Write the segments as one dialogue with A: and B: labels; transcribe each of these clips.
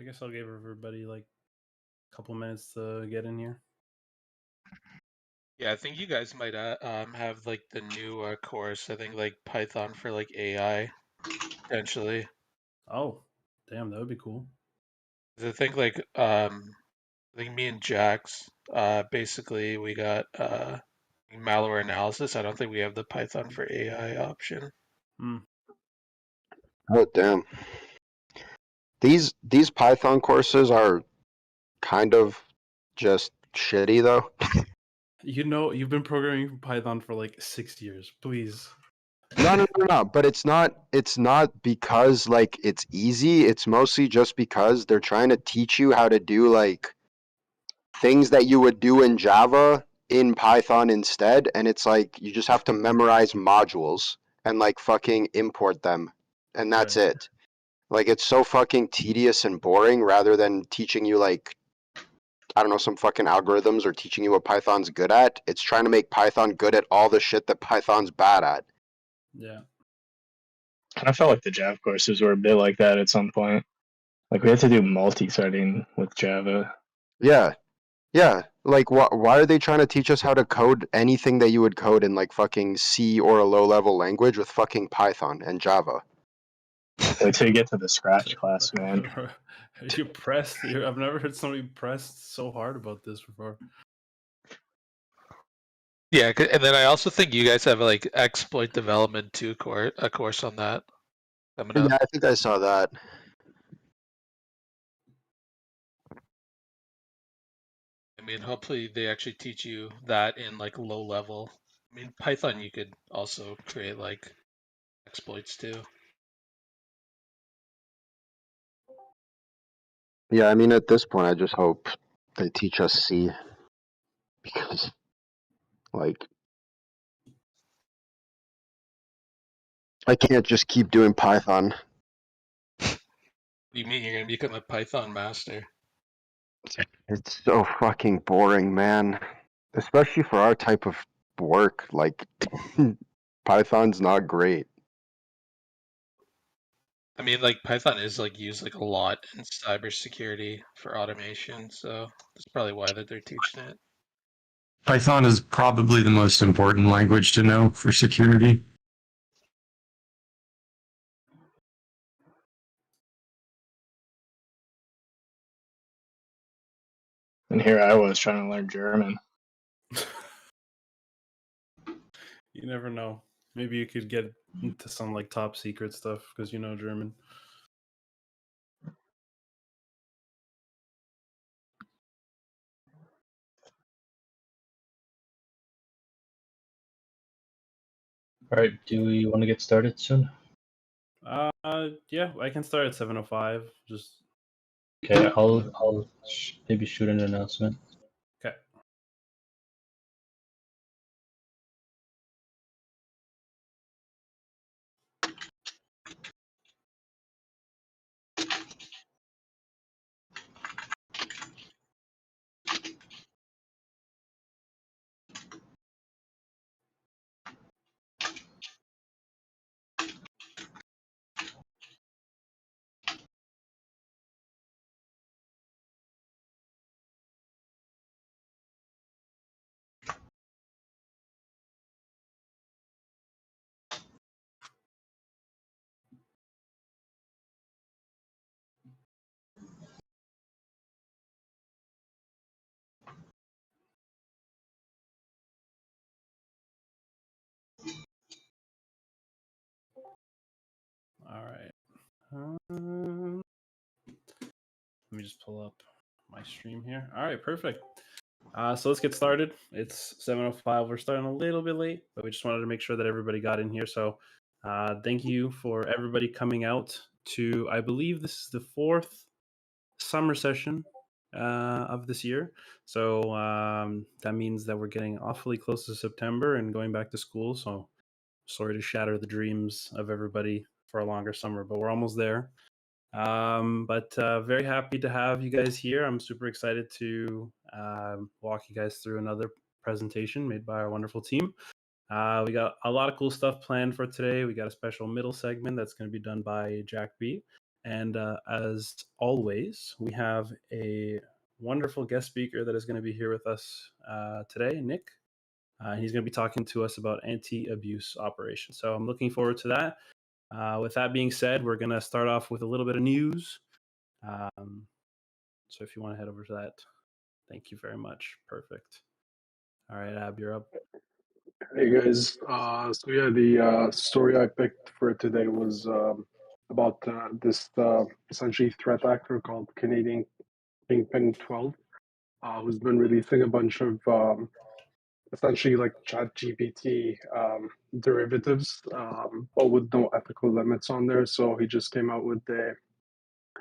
A: I guess I'll give everybody like a couple minutes to get in here.
B: Yeah, I think you guys might have like the new course. I think like Python for like AI potentially.
A: Oh, damn, that would be cool.
B: I think I think me and Jax basically we got malware analysis. I don't think we have the Python for AI option.
C: Oh damn. These Python courses are kind of just shitty though.
A: You know, you've been programming Python for like 6 years. Please.
C: No. But it's not because like it's easy. It's mostly just because they're trying to teach you how to do like things that you would do in Java in Python instead, and it's like you just have to memorize modules and like fucking import them, and that's
A: Right.
C: it. Like it's so fucking tedious and boring rather than teaching you like I don't know some fucking algorithms or teaching you what Python's good at. It's trying to make Python good at all the shit that Python's bad at.
A: Yeah.
D: And I felt like the Java courses were a bit like that at some point. Like we had to do multi-threading with Java.
C: Yeah. Yeah. Like why are they trying to teach us how to code anything that you would code in like fucking C or a low level language with fucking Python and Java?
D: Wait till you get to the Scratch class, man.
A: You pressed. I've never heard somebody pressed so hard about this before.
B: Yeah, and then I also think you guys have like exploit development too, a course on that coming up.
C: Yeah, I think I saw that.
B: I mean, hopefully they actually teach you that in like low level. I mean, Python you could also create like exploits too.
C: Yeah, I mean at this point I just hope they teach us C because like I can't just keep doing Python.
B: You mean you're gonna become a Python master?
C: It's so fucking boring, man. Especially for our type of work. Like Python's not great.
B: I mean, like Python is like used like a lot in cybersecurity for automation, so that's probably why that they're teaching it.
E: Python is probably the most important language to know for security.
D: And here I was trying to learn German.
A: You never know. Maybe you could get into some like top secret stuff because you know German.
F: All right, do we want to get started soon?
A: Yeah, I can start at 7:05. Just
F: Okay, I'll maybe shoot an announcement.
A: okay. All right. Let me just pull up my stream here. All right, perfect. So let's get started. It's 7:05. We're starting a little bit late, but we just wanted to make sure that everybody got in here. So thank you for everybody coming out to, I believe this is the 4th summer session of this year. So that means that we're getting awfully close to September and going back to school. So sorry to shatter the dreams of everybody for a longer summer, but we're almost there. But very happy to have you guys here. I'm super excited to walk you guys through another presentation made by our wonderful team. We got a lot of cool stuff planned for today. We got a special middle segment that's going to be done by Jack B. And as always, we have a wonderful guest speaker that is going to be here with us today, Nick. He's going to be talking to us about anti-abuse operations. So I'm looking forward to that. With that being said, we're going to start off with a little bit of news. So if you want to head over to that, thank you very much. Perfect. All right, Ab, you're up.
G: Hey guys, the story I picked for today was about this essentially threat actor called Canadian Kingpin 12, who's been releasing a bunch of essentially like Chat GPT derivatives, but with no ethical limits on there. So he just came out with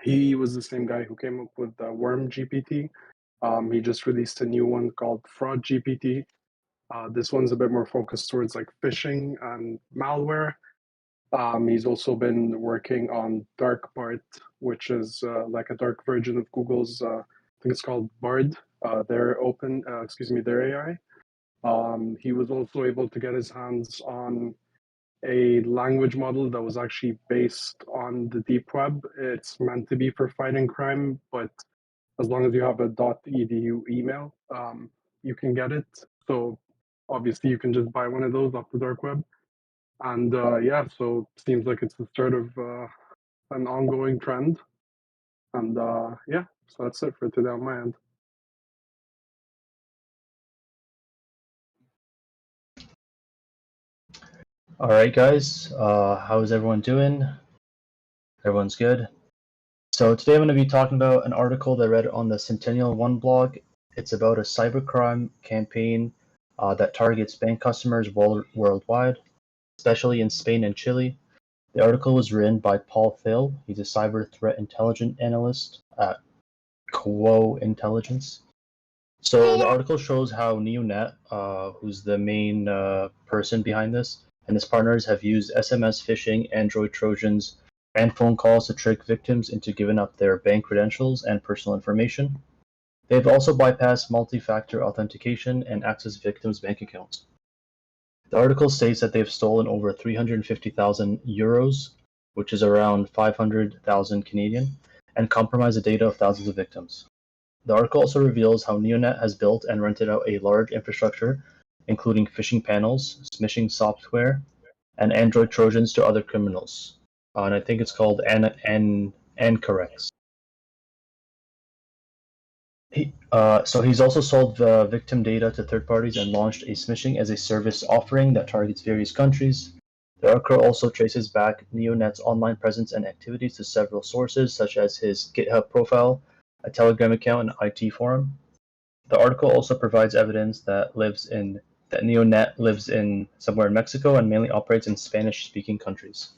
G: he was the same guy who came up with the Worm GPT. He just released a new one called Fraud GPT. This one's a bit more focused towards like phishing and malware. He's also been working on Dark which is like a dark version of Google's, I think it's called Bard, their AI. He was also able to get his hands on a language model that was actually based on the deep web. It's meant to be for fighting crime, but as long as you have a .edu email, you can get it. So obviously you can just buy one of those off the dark web. And so it seems like it's the start of an ongoing trend. And so that's it for today on my end.
F: All right, guys. How's everyone doing? Everyone's good. So today I'm going to be talking about an article that I read on the Centennial One blog. It's about a cybercrime campaign that targets bank customers worldwide, especially in Spain and Chile. The article was written by Paul Thill. He's a cyber threat intelligence analyst at Quo Intelligence. So the article shows how NeoNet, who's the main person behind this, and his partners have used SMS phishing, Android Trojans, and phone calls to trick victims into giving up their bank credentials and personal information. They've also bypassed multi-factor authentication and accessed victims' bank accounts. The article states that they've stolen over 350,000 euros, which is around 500,000 Canadian, and compromised the data of thousands of victims. The article also reveals how NeoNet has built and rented out a large infrastructure, including phishing panels, smishing software, and Android Trojans to other criminals. And I think it's called Ancorex. So he's also sold victim data to third parties and launched a smishing as a service offering that targets various countries. The article also traces back NeoNet's online presence and activities to several sources, such as his GitHub profile, a Telegram account, and IT forum. The article also provides evidence that NeoNet lives in somewhere in Mexico and mainly operates in Spanish-speaking countries.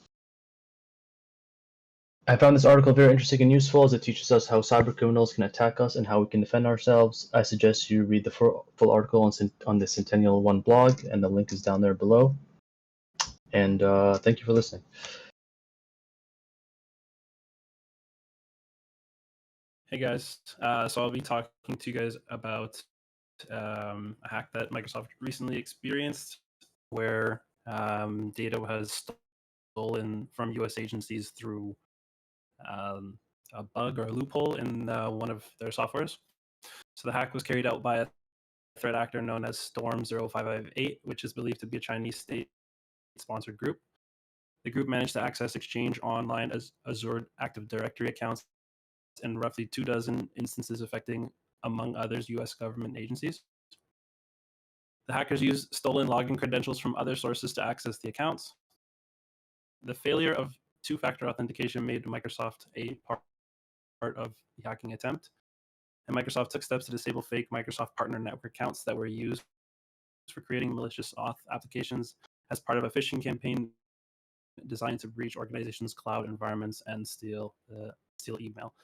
F: I found this article very interesting and useful as it teaches us how cyber criminals can attack us and how we can defend ourselves. I suggest you read the full article on the Centennial One blog, and the link is down there below. And thank you for listening.
A: Hey guys, so I'll be talking to you guys about a hack that Microsoft recently experienced where data was stolen from US agencies through a bug or a loophole in one of their softwares. So the hack was carried out by a threat actor known as Storm 0558, which is believed to be a Chinese state-sponsored group. The group managed to access Exchange Online as Azure Active Directory accounts in roughly 24 instances affecting, among others, US government agencies. The hackers used stolen login credentials from other sources to access the accounts. The failure of two-factor authentication made Microsoft a part of the hacking attempt, and Microsoft took steps to disable fake Microsoft partner network accounts that were used for creating malicious auth applications as part of a phishing campaign designed to breach organizations' cloud environments and steal email.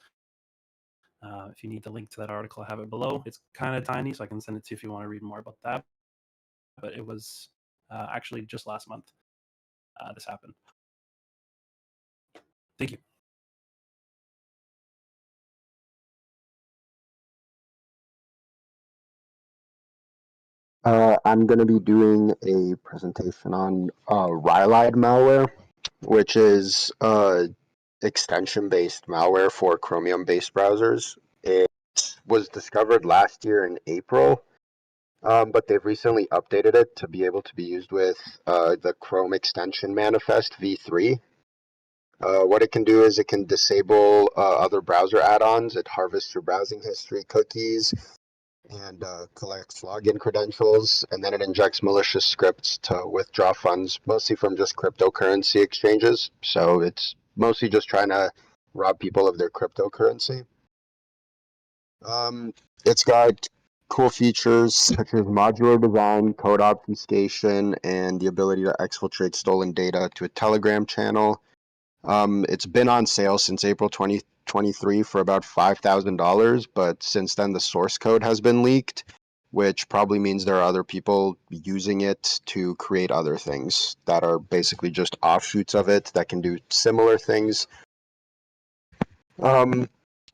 A: If you need the link to that article, I have it below. It's kind of tiny, so I can send it to you if you want to read more about that. But it was actually just last month this happened. Thank you.
C: I'm going to be doing a presentation on Rylide malware, which is extension-based malware for Chromium-based browsers. It was discovered last year in April, but they've recently updated it to be able to be used with the Chrome extension manifest v3. What it can do is it can disable other browser add-ons. It harvests your browsing history, cookies, and collects login credentials, and then it injects malicious scripts to withdraw funds, mostly from just cryptocurrency exchanges. So it's mostly just trying to rob people of their cryptocurrency. It's got cool features such as modular design, code obfuscation, and the ability to exfiltrate stolen data to a Telegram channel. It's been on sale since April 2023 for about $5,000, but since then the source code has been leaked, which probably means there are other people using it to create other things that are basically just offshoots of it that can do similar things.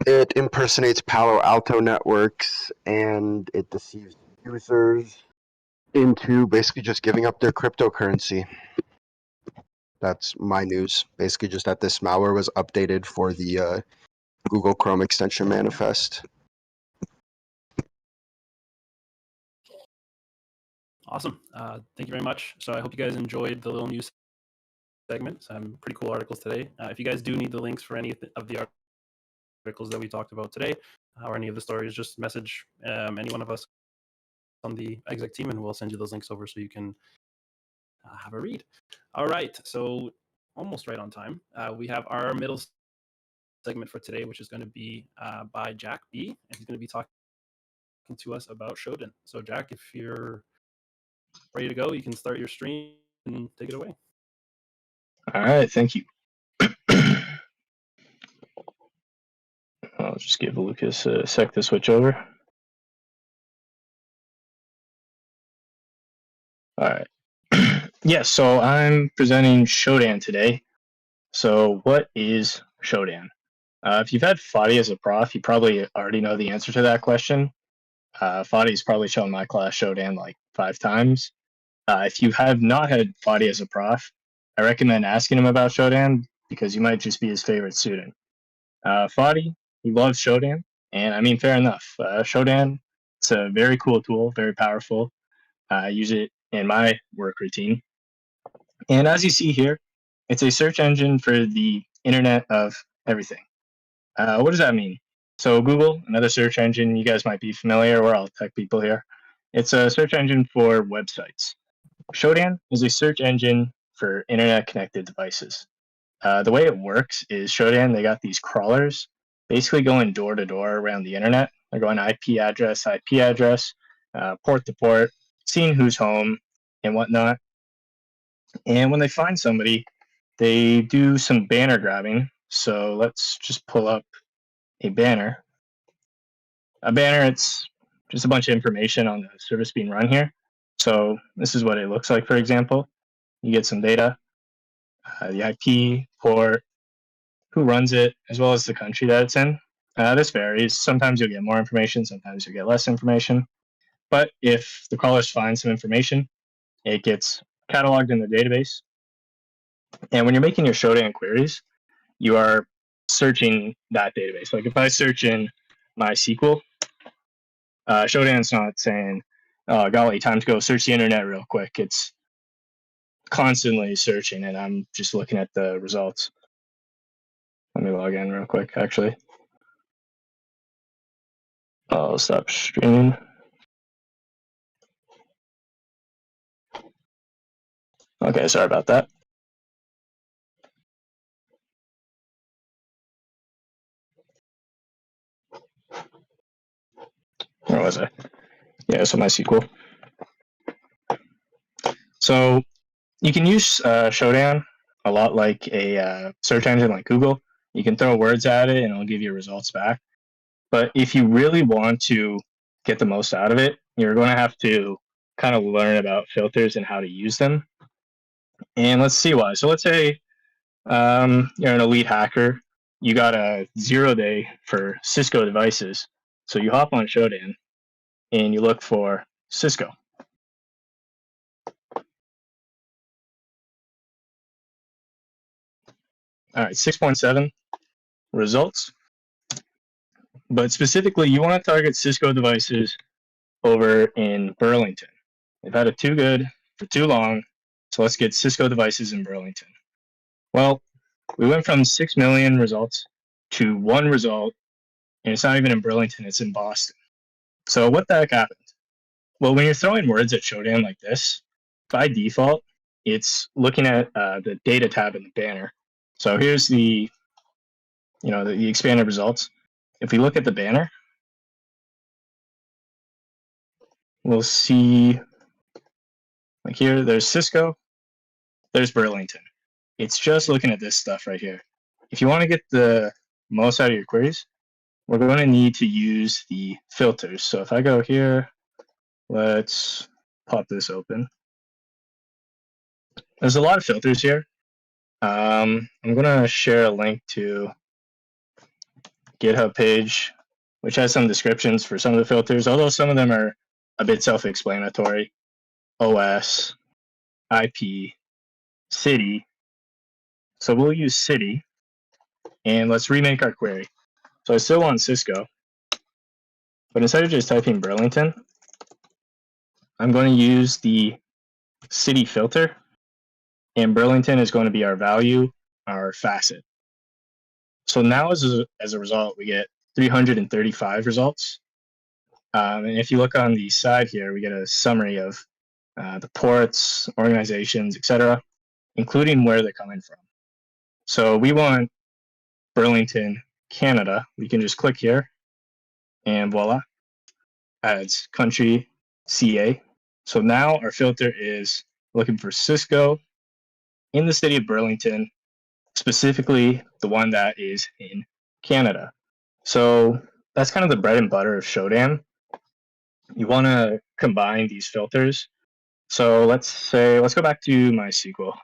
C: It impersonates Palo Alto networks, and it deceives users into basically just giving up their cryptocurrency. That's my news. Basically just that this malware was updated for the Google Chrome extension manifest.
A: Awesome. Thank you very much. So I hope you guys enjoyed the little news segment. Some pretty cool articles today. If you guys do need the links for any of the articles that we talked about today, or any of the stories, just message any one of us on the exec team, and we'll send you those links over so you can have a read. All right, so almost right on time. We have our middle segment for today, which is going to be by Jack B, and he's going to be talking to us about Shodan. So Jack, if you're ready to go, you can start your stream and take it away.
D: All right, thank you. I'll just give Lucas a sec to switch over. All right. Yes, so I'm presenting Shodan today. So what is Shodan? If you've had Fadi as a prof, you probably already know the answer to that question. Fadi's probably shown my class Shodan like 5 times. If you have not had Fadi as a prof, I recommend asking him about Shodan because you might just be his favorite student. Fadi, he loves Shodan, and I mean, fair enough. Shodan, it's a very cool tool, very powerful. I use it in my work routine. And as you see here, it's a search engine for the internet of everything. What does that mean? So Google, another search engine, you guys might be familiar. We're all tech people here. It's a search engine for websites. Shodan is a search engine for internet-connected devices. The way it works is Shodan, they got these crawlers basically going door to door around the internet. They're going IP address, port to port, seeing who's home and whatnot. And when they find somebody, they do some banner grabbing. So let's just pull up a banner. A banner, it's just a bunch of information on the service being run here. So this is what it looks like, for example. You get some data, the IP, port, who runs it, as well as the country that it's in. This varies. Sometimes you'll get more information, sometimes you'll get less information. But if the crawlers find some information, it gets cataloged in the database. And when you're making your Shodan queries, you are searching that database. Like if I search in MySQL, Shodan's not saying, oh, golly, time to go search the internet real quick. It's constantly searching, and I'm just looking at the results. Let me log in real quick, actually. I'll stop streaming. Okay, sorry about that. Where was I? Yeah, so MySQL. So you can use Shodan a lot like a search engine like Google. You can throw words at it and it'll give you results back. But if you really want to get the most out of it, you're going to have to kind of learn about filters and how to use them. And let's see why. So let's say you're an elite hacker. You got a 0-day for Cisco devices. So you hop on Shodan and you look for Cisco. All right, 6.7 results. But specifically, you want to target Cisco devices over in Burlington. They've had it too good for too long, so let's get Cisco devices in Burlington. Well, we went from 6 million results to 1 result, and it's not even in Burlington, it's in Boston. So what the heck happened? Well, when you're throwing words at Shodan like this, by default, it's looking at the data tab in the banner. So here's the, the expanded results. If we look at the banner, we'll see, like here, there's Cisco, there's Burlington. It's just looking at this stuff right here. If you want to get the most out of your queries, we're going to need to use the filters. So if I go here, let's pop this open. There's a lot of filters here. I'm going to share a link to GitHub page, which has some descriptions for some of the filters, although some of them are a bit self-explanatory. OS, IP, city. So we'll use city, and let's remake our query. So I still want Cisco, but instead of just typing Burlington, I'm going to use the city filter, and Burlington is going to be our value, our facet. So now as a result, we get 335 results. And if you look on the side here, we get a summary of the ports, organizations, etc., including where they're coming from. So we want Burlington, Canada. We can just click here, and voila, adds country CA. So now our filter is looking for Cisco in the city of Burlington, specifically the one that is in Canada. So that's kind of the bread and butter of Shodan. You want to combine these filters. So let's go back to MySQL.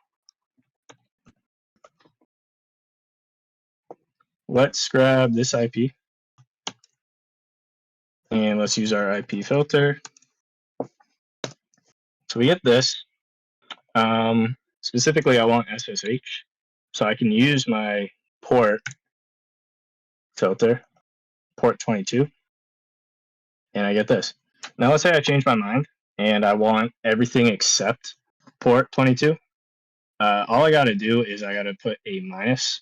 D: Let's grab this IP, and let's use our IP filter. So we get this. Specifically, I want SSH, so I can use my port filter, port 22, and I get this. Now let's say I change my mind, and I want everything except port 22. All I got to do is I got to put a minus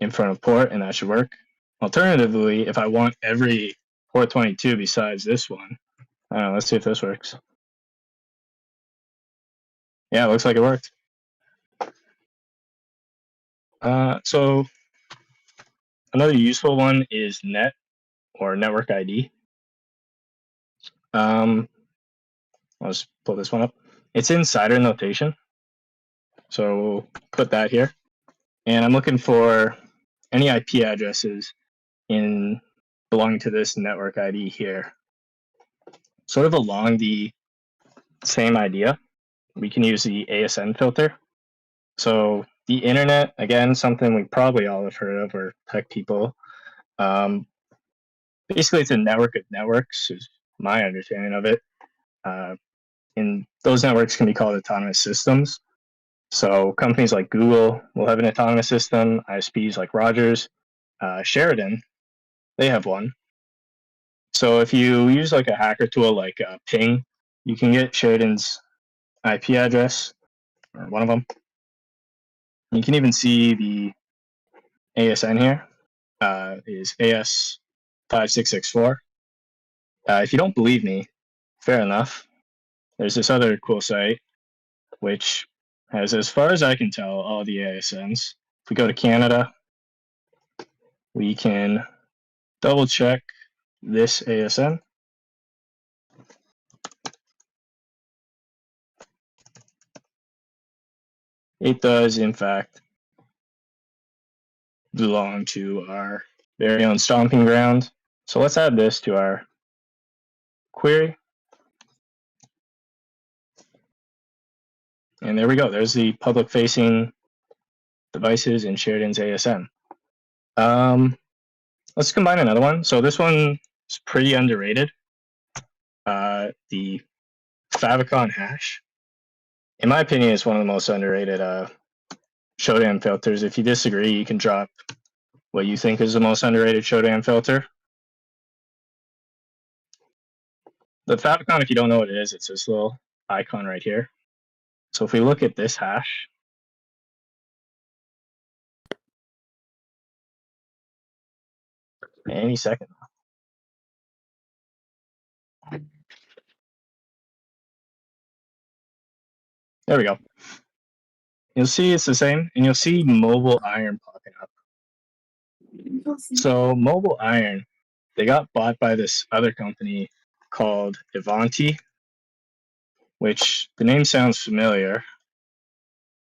D: in front of port, and that should work. Alternatively, if I want every port 22 besides this one, let's see if this works. Yeah, it looks like it worked. So another useful one is net or network ID. I'll just pull this one up. It's in CIDR notation. So we'll put that here. And I'm looking for any IP addresses belonging to this network ID here. Sort of along the same idea, we can use the ASN filter. So the internet, again, something we probably all have heard of, or tech people. Basically, it's a network of networks, is my understanding of it. And those networks can be called autonomous systems. So companies like Google will have an autonomous system. ISPs like Rogers, Sheridan, they have one. So if you use like a hacker tool like Ping, you can get Sheridan's IP address, or one of them. You can even see the ASN here is AS5664. If you don't believe me, fair enough. There's this other cool site which has, as far as I can tell, all the ASNs. If we go to Canada, we can double check this ASN. It does, in fact, belong to our very own stomping ground. So let's add this to our query. And there we go. There's the public-facing devices in Sheridan's ASN. Let's combine another one. So this one is pretty underrated. The favicon hash, in my opinion, is one of the most underrated Shodan filters. If you disagree, you can drop what you think is the most underrated Shodan filter. The favicon, if you don't know what it is, it's this little icon right here. So if we look at this hash, any second. There we go. You'll see it's the same, and you'll see Mobile Iron popping up. So Mobile Iron, they got bought by this other company called Ivanti, which the name sounds familiar.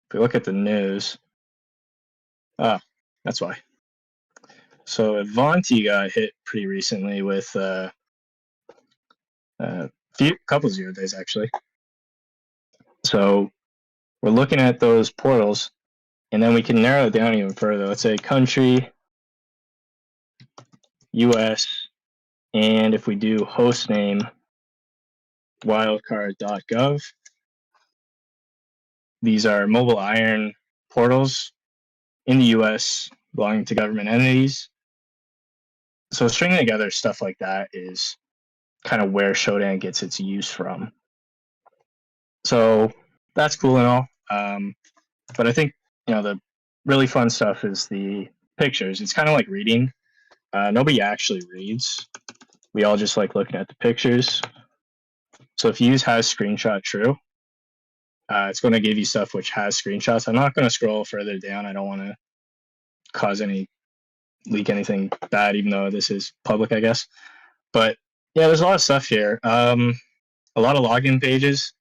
D: If we look at the news, that's why. So Ivanti got hit pretty recently with couple 0 days actually. So we're looking at those portals, and then we can narrow it down even further. Let's say country, US, and if we do hostname wildcard.gov, these are Mobile Iron portals in the US belonging to government entities. So stringing together stuff like that is kind of where Shodan gets its use from. So that's cool and all. But I think, the really fun stuff is the pictures. It's kind of like reading. Nobody actually reads. We all just like looking at the pictures. So if you use has screenshot true, it's going to give you stuff which has screenshots. I'm not going to scroll further down. I don't want to leak anything bad, even though this is public, I guess. But yeah, there's a lot of stuff here. A lot of login pages.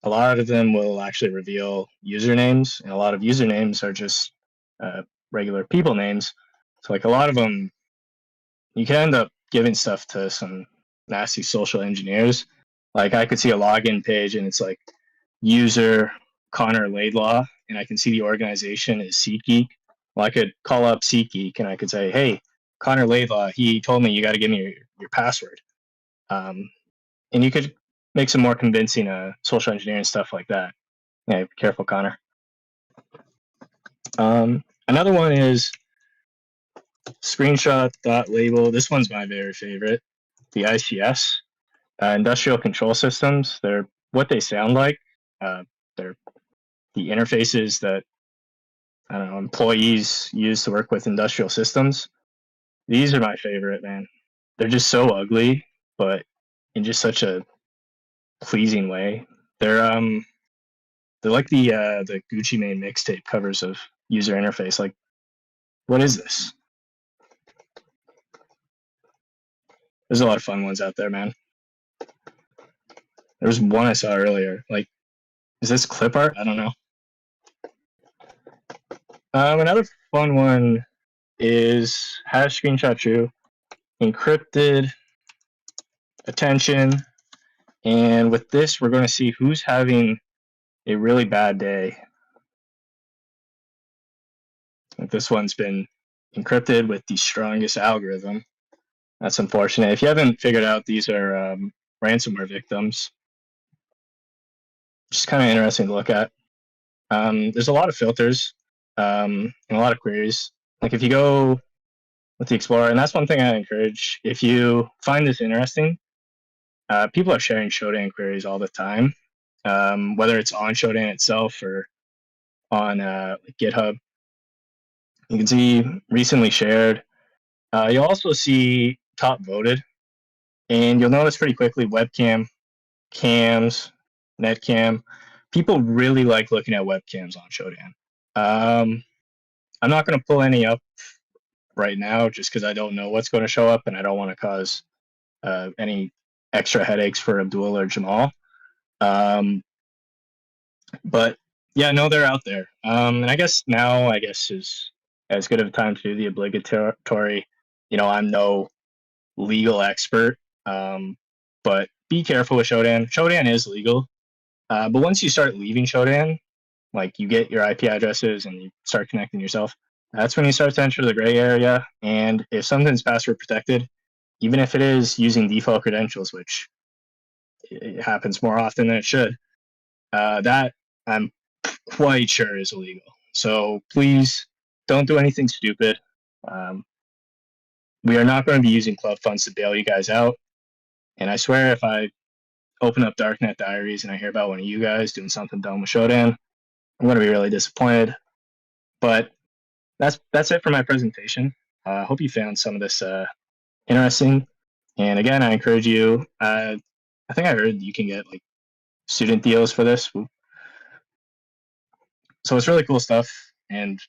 D: A lot of them will actually reveal usernames, and a lot of usernames are just regular people names. So like a lot of them, you can end up giving stuff to some nasty social engineers. Like I could see a login page and it's like user Connor Laidlaw, and I can see the organization is SeatGeek. Well, I could call up SeatGeek and I could say, hey, Connor Laidlaw, he told me you got to give me your password. And you could make some more convincing social engineering stuff like that. Yeah, be careful, Connor. Another one is screenshot.label. This one's my very favorite. The ICS, industrial control systems. They're what they sound like. They're the interfaces that employees use to work with industrial systems. These are my favorite, man. They're just so ugly, but in just such a pleasing way. They're like the Gucci Mane mixtape covers of user interface. Like, what is this? There's a lot of fun ones out there, man. There was one I saw earlier. Like, is this clip art? I don't know. Another fun one is hash screenshot true, encrypted, attention, and with this, we're going to see who's having a really bad day. Like this one's been encrypted with the strongest algorithm. That's unfortunate. If you haven't figured out, these are ransomware victims. Just kind of interesting to look at. There's a lot of filters and a lot of queries. Like if you go with the Explorer, and that's one thing I encourage. If you find this interesting, people are sharing Shodan queries all the time, whether it's on Shodan itself or on GitHub. You can see recently shared. You'll also see top voted, and you'll notice pretty quickly webcam, cams, netcam. People really like looking at webcams on Shodan. I'm not going to pull any up right now just because I don't know what's going to show up, and I don't want to cause any extra headaches for Abdul or Jamal. But yeah, no, they're out there. And I guess now, is as good of a time to do the obligatory. I'm no legal expert, but be careful with Shodan. Shodan is legal, but once you start leaving Shodan, like you get your IP addresses and you start connecting yourself, that's when you start to enter the gray area. And if something's password protected, even if it is using default credentials, which it happens more often than it should, that I'm quite sure is illegal. So please don't do anything stupid. We are not going to be using club funds to bail you guys out. And I swear, if I open up Darknet Diaries and I hear about one of you guys doing something dumb with Shodan, I'm going to be really disappointed. But that's it for my presentation. I hope you found some of this interesting. And again, I encourage you. I think I heard you can get like student deals for this. So it's really cool stuff and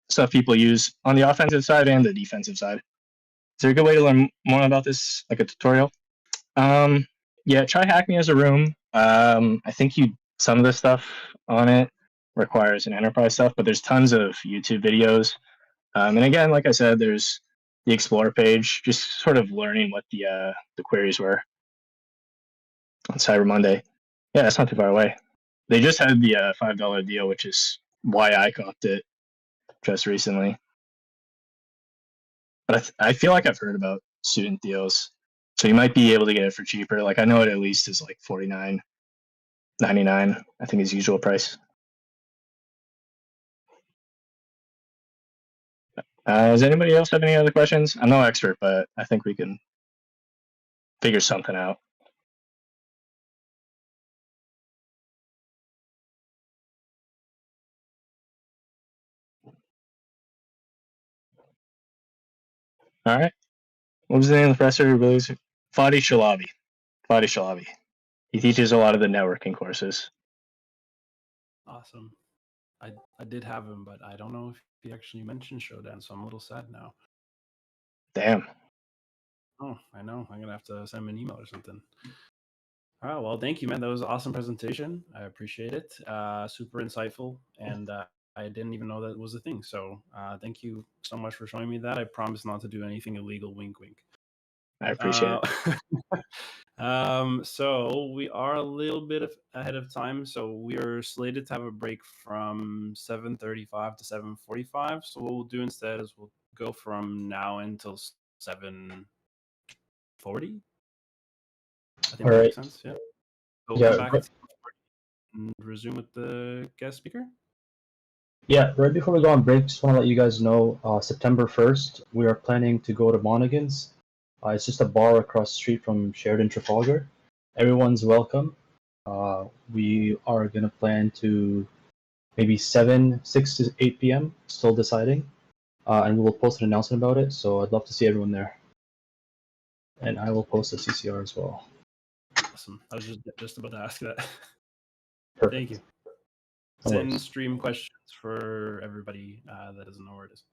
D: stuff people use on the offensive side and the defensive side. Is there a good way to learn more about this, like a tutorial? Yeah, try Hack Me as a Room. I think some of the stuff on it requires an enterprise stuff, but there's tons of YouTube videos. And again, like I said, there's the Explore page, just sort of learning what the queries were on Cyber Monday. Yeah, that's not too far away. They just had the $5 deal, which is why I copped it just recently. But I feel like I've heard about student deals, so you might be able to get it for cheaper. Like I know it at least is like $49.99. I think is usual price. Does anybody else have any other questions? I'm no expert, but I think we can figure something out. All right. What was the name of the professor who really Fadi Shalabi. Fadi Shalabi. He teaches a lot of the networking courses.
A: Awesome. I did have him, but I don't know if he actually mentioned Shodan, so I'm a little sad now.
D: Damn.
A: Oh, I know. I'm gonna have to send him an email or something. All right. Well, thank you, man. That was an awesome presentation. I appreciate it. Super insightful, and I didn't even know that was a thing. So thank you so much for showing me that. I promise not to do anything illegal. Wink, wink.
D: I appreciate
A: it. So we are a little bit ahead of time. So we are slated to have a break from 7:35 to 7:45. So what we'll do instead is we'll go from now until 7:40. I think that makes sense. Yeah. So we'll come back and resume with the guest speaker.
F: Yeah, right before we go on break, just want to let you guys know, September 1st, we are planning to go to Monaghan's. It's just a bar across the street from Sheridan Trafalgar. Everyone's welcome. We are going to plan to maybe 6 to 8 p.m., still deciding. And we will post an announcement about it, so I'd love to see everyone there. And I will post a CCR as well.
A: Awesome. I was just about to ask that.
F: Perfect.
A: Thank you. Send stream questions for everybody that doesn't know where it is.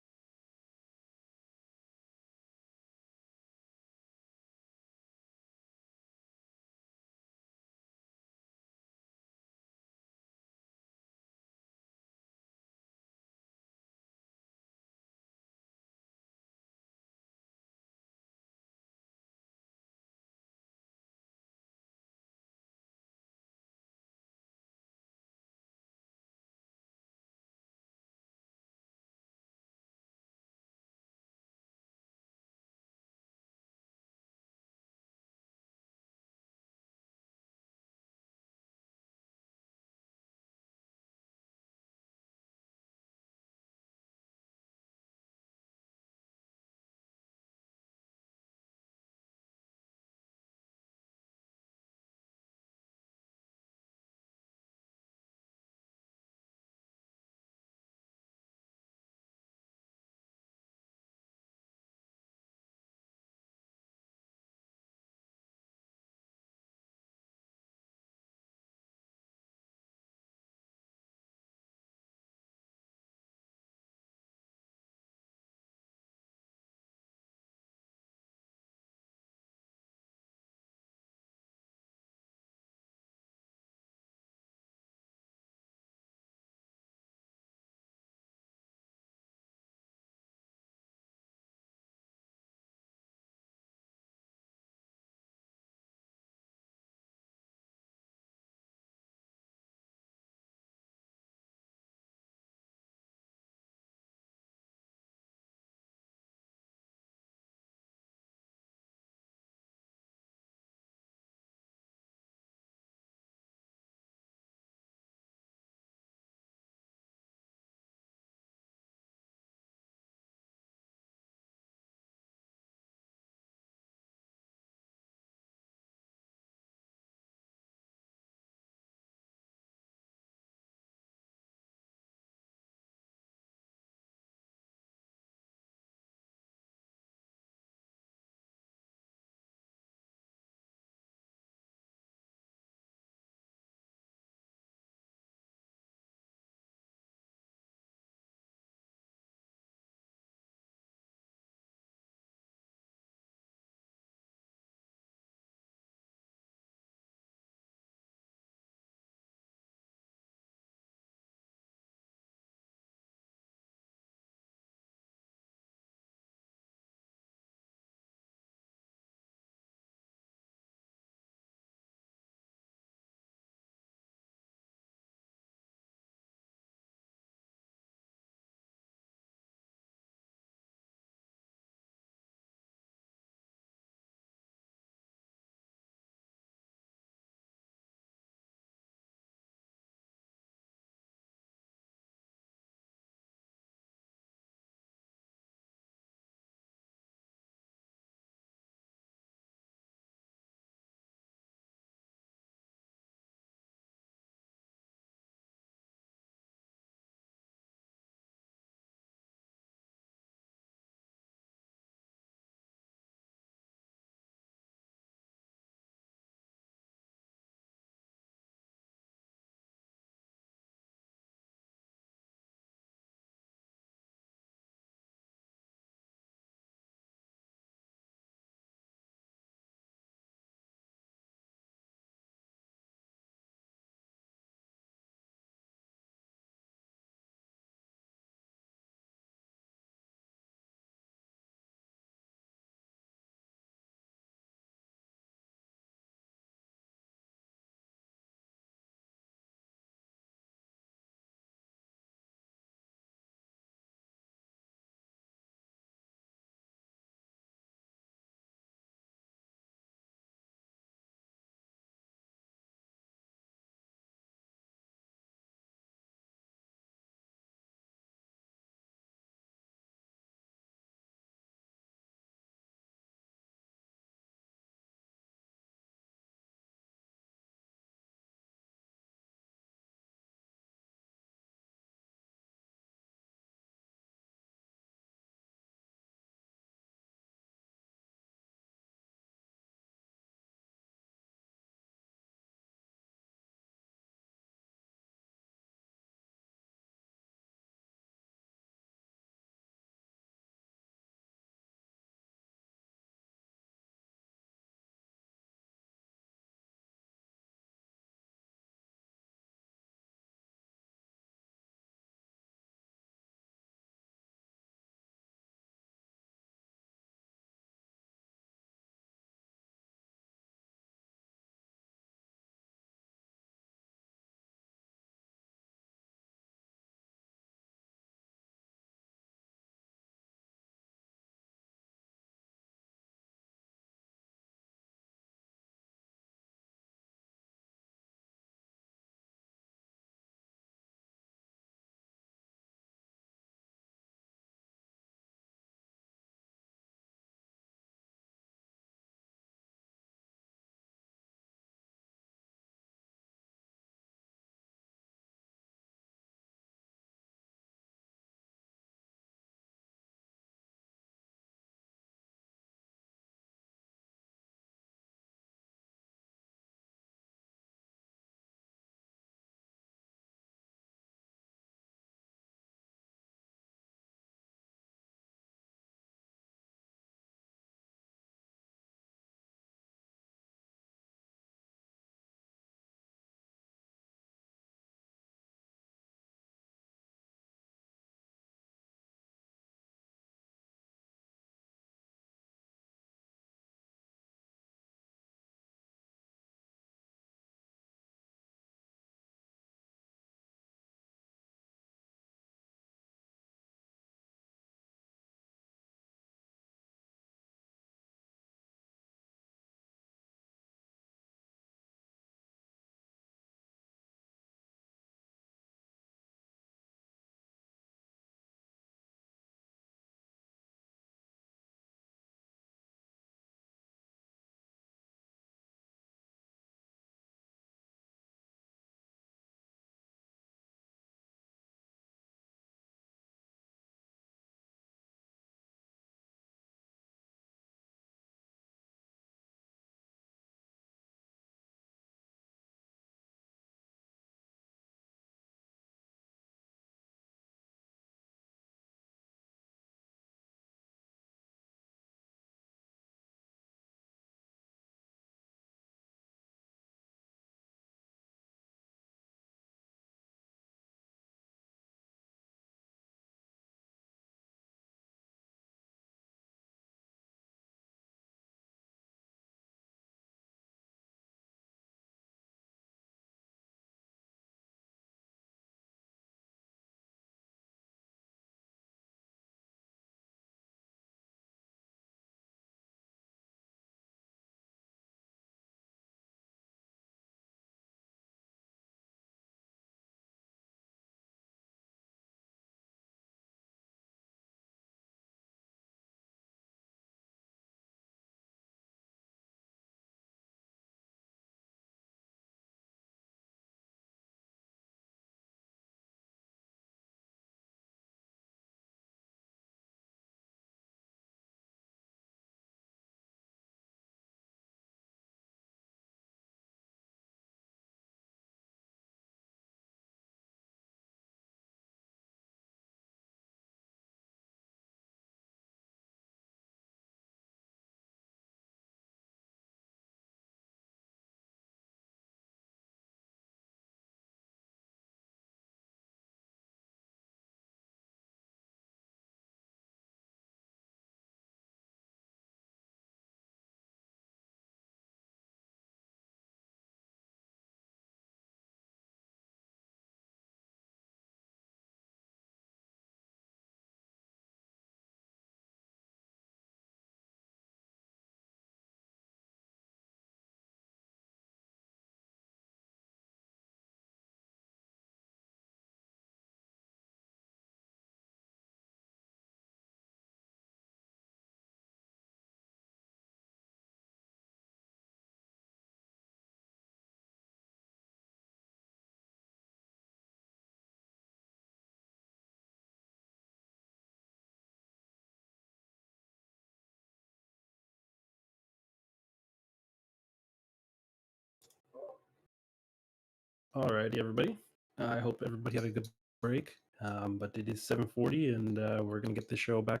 A: Alrighty, everybody. I hope everybody had a good break. But it is 7:40, and we're gonna get the show back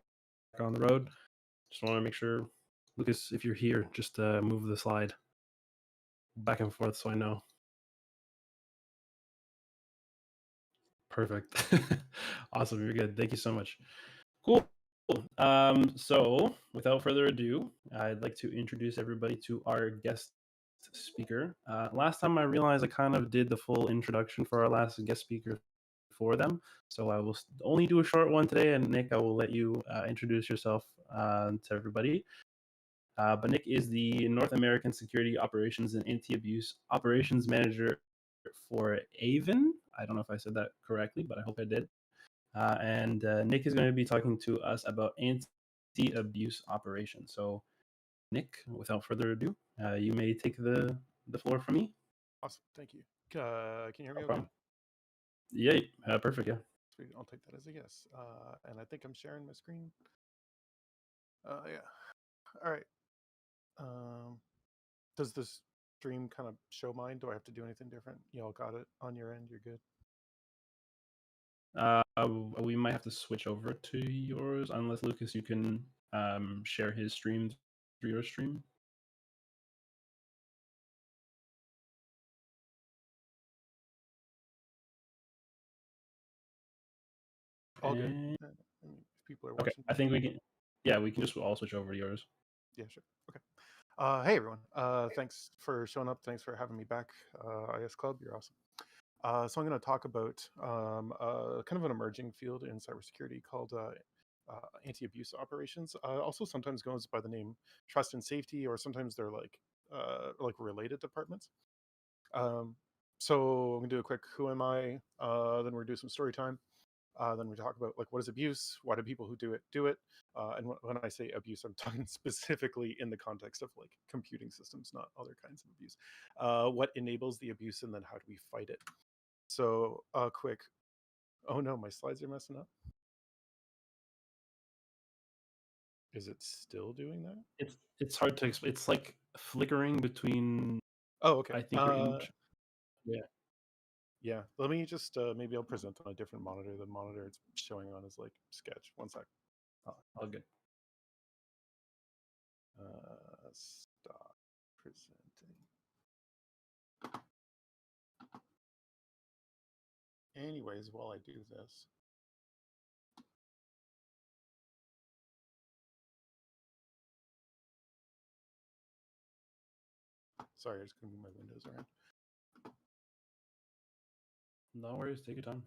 A: on the road. Just want to make sure, Lucas, if you're here, just move the slide back and forth so I know. Perfect. Awesome. You're good. Thank you so much. Cool. So without further ado, I'd like to introduce everybody to our guest speaker. Last time I realized I kind of did the full introduction for our last guest speaker for them. So I will only do a short one today. And Nick, I will let you introduce yourself to everybody. But Nick is the North American Security Operations and Anti-Abuse Operations Manager for Avon. I don't know if I said that correctly, but I hope I did. And Nick is going to be talking to us about anti-abuse operations. So, Nick, without further ado, you may take the floor from me.
H: Awesome, thank you. Can you hear me
A: No
H: okay?
A: problem. Yeah, perfect, yeah.
H: Sweet, I'll take that as a yes. And I think I'm sharing my screen. Yeah. All right. Does this stream kind of show mine? Do I have to do anything different? Y'all got it on your end? You're good?
A: We might have to switch over to yours, unless, Lucas, you can share his stream through your stream.
H: All good. I mean, if people are
A: Okay,
H: watching.
A: I think we can. Yeah, we can just all switch over to yours.
H: Yeah, sure. Okay. Hey, everyone. Thanks for showing up. Thanks for having me back. IS Club, you're awesome. So I'm going to talk about kind of an emerging field in cybersecurity called anti-abuse operations. Also, sometimes goes by the name trust and safety, or sometimes they're like related departments. So I'm going to do a quick who am I. Then we're going to do some story time. Then we talk about like what is abuse, why do people who do it, and when I say abuse, I'm talking specifically in the context of like computing systems, not other kinds of abuse. What enables the abuse, and then how do we fight it? So quick. Oh no, my slides are messing up. Is it still doing that?
A: It's hard to explain. It's like flickering between.
H: Oh, okay.
A: I think. Yeah.
H: Yeah. Let me just maybe I'll present on a different monitor. The monitor it's showing on is like sketch. One sec.
A: All good.
H: Stop presenting. Anyways, while I do this. Sorry, I just couldn't move my windows around.
A: No worries, take your time.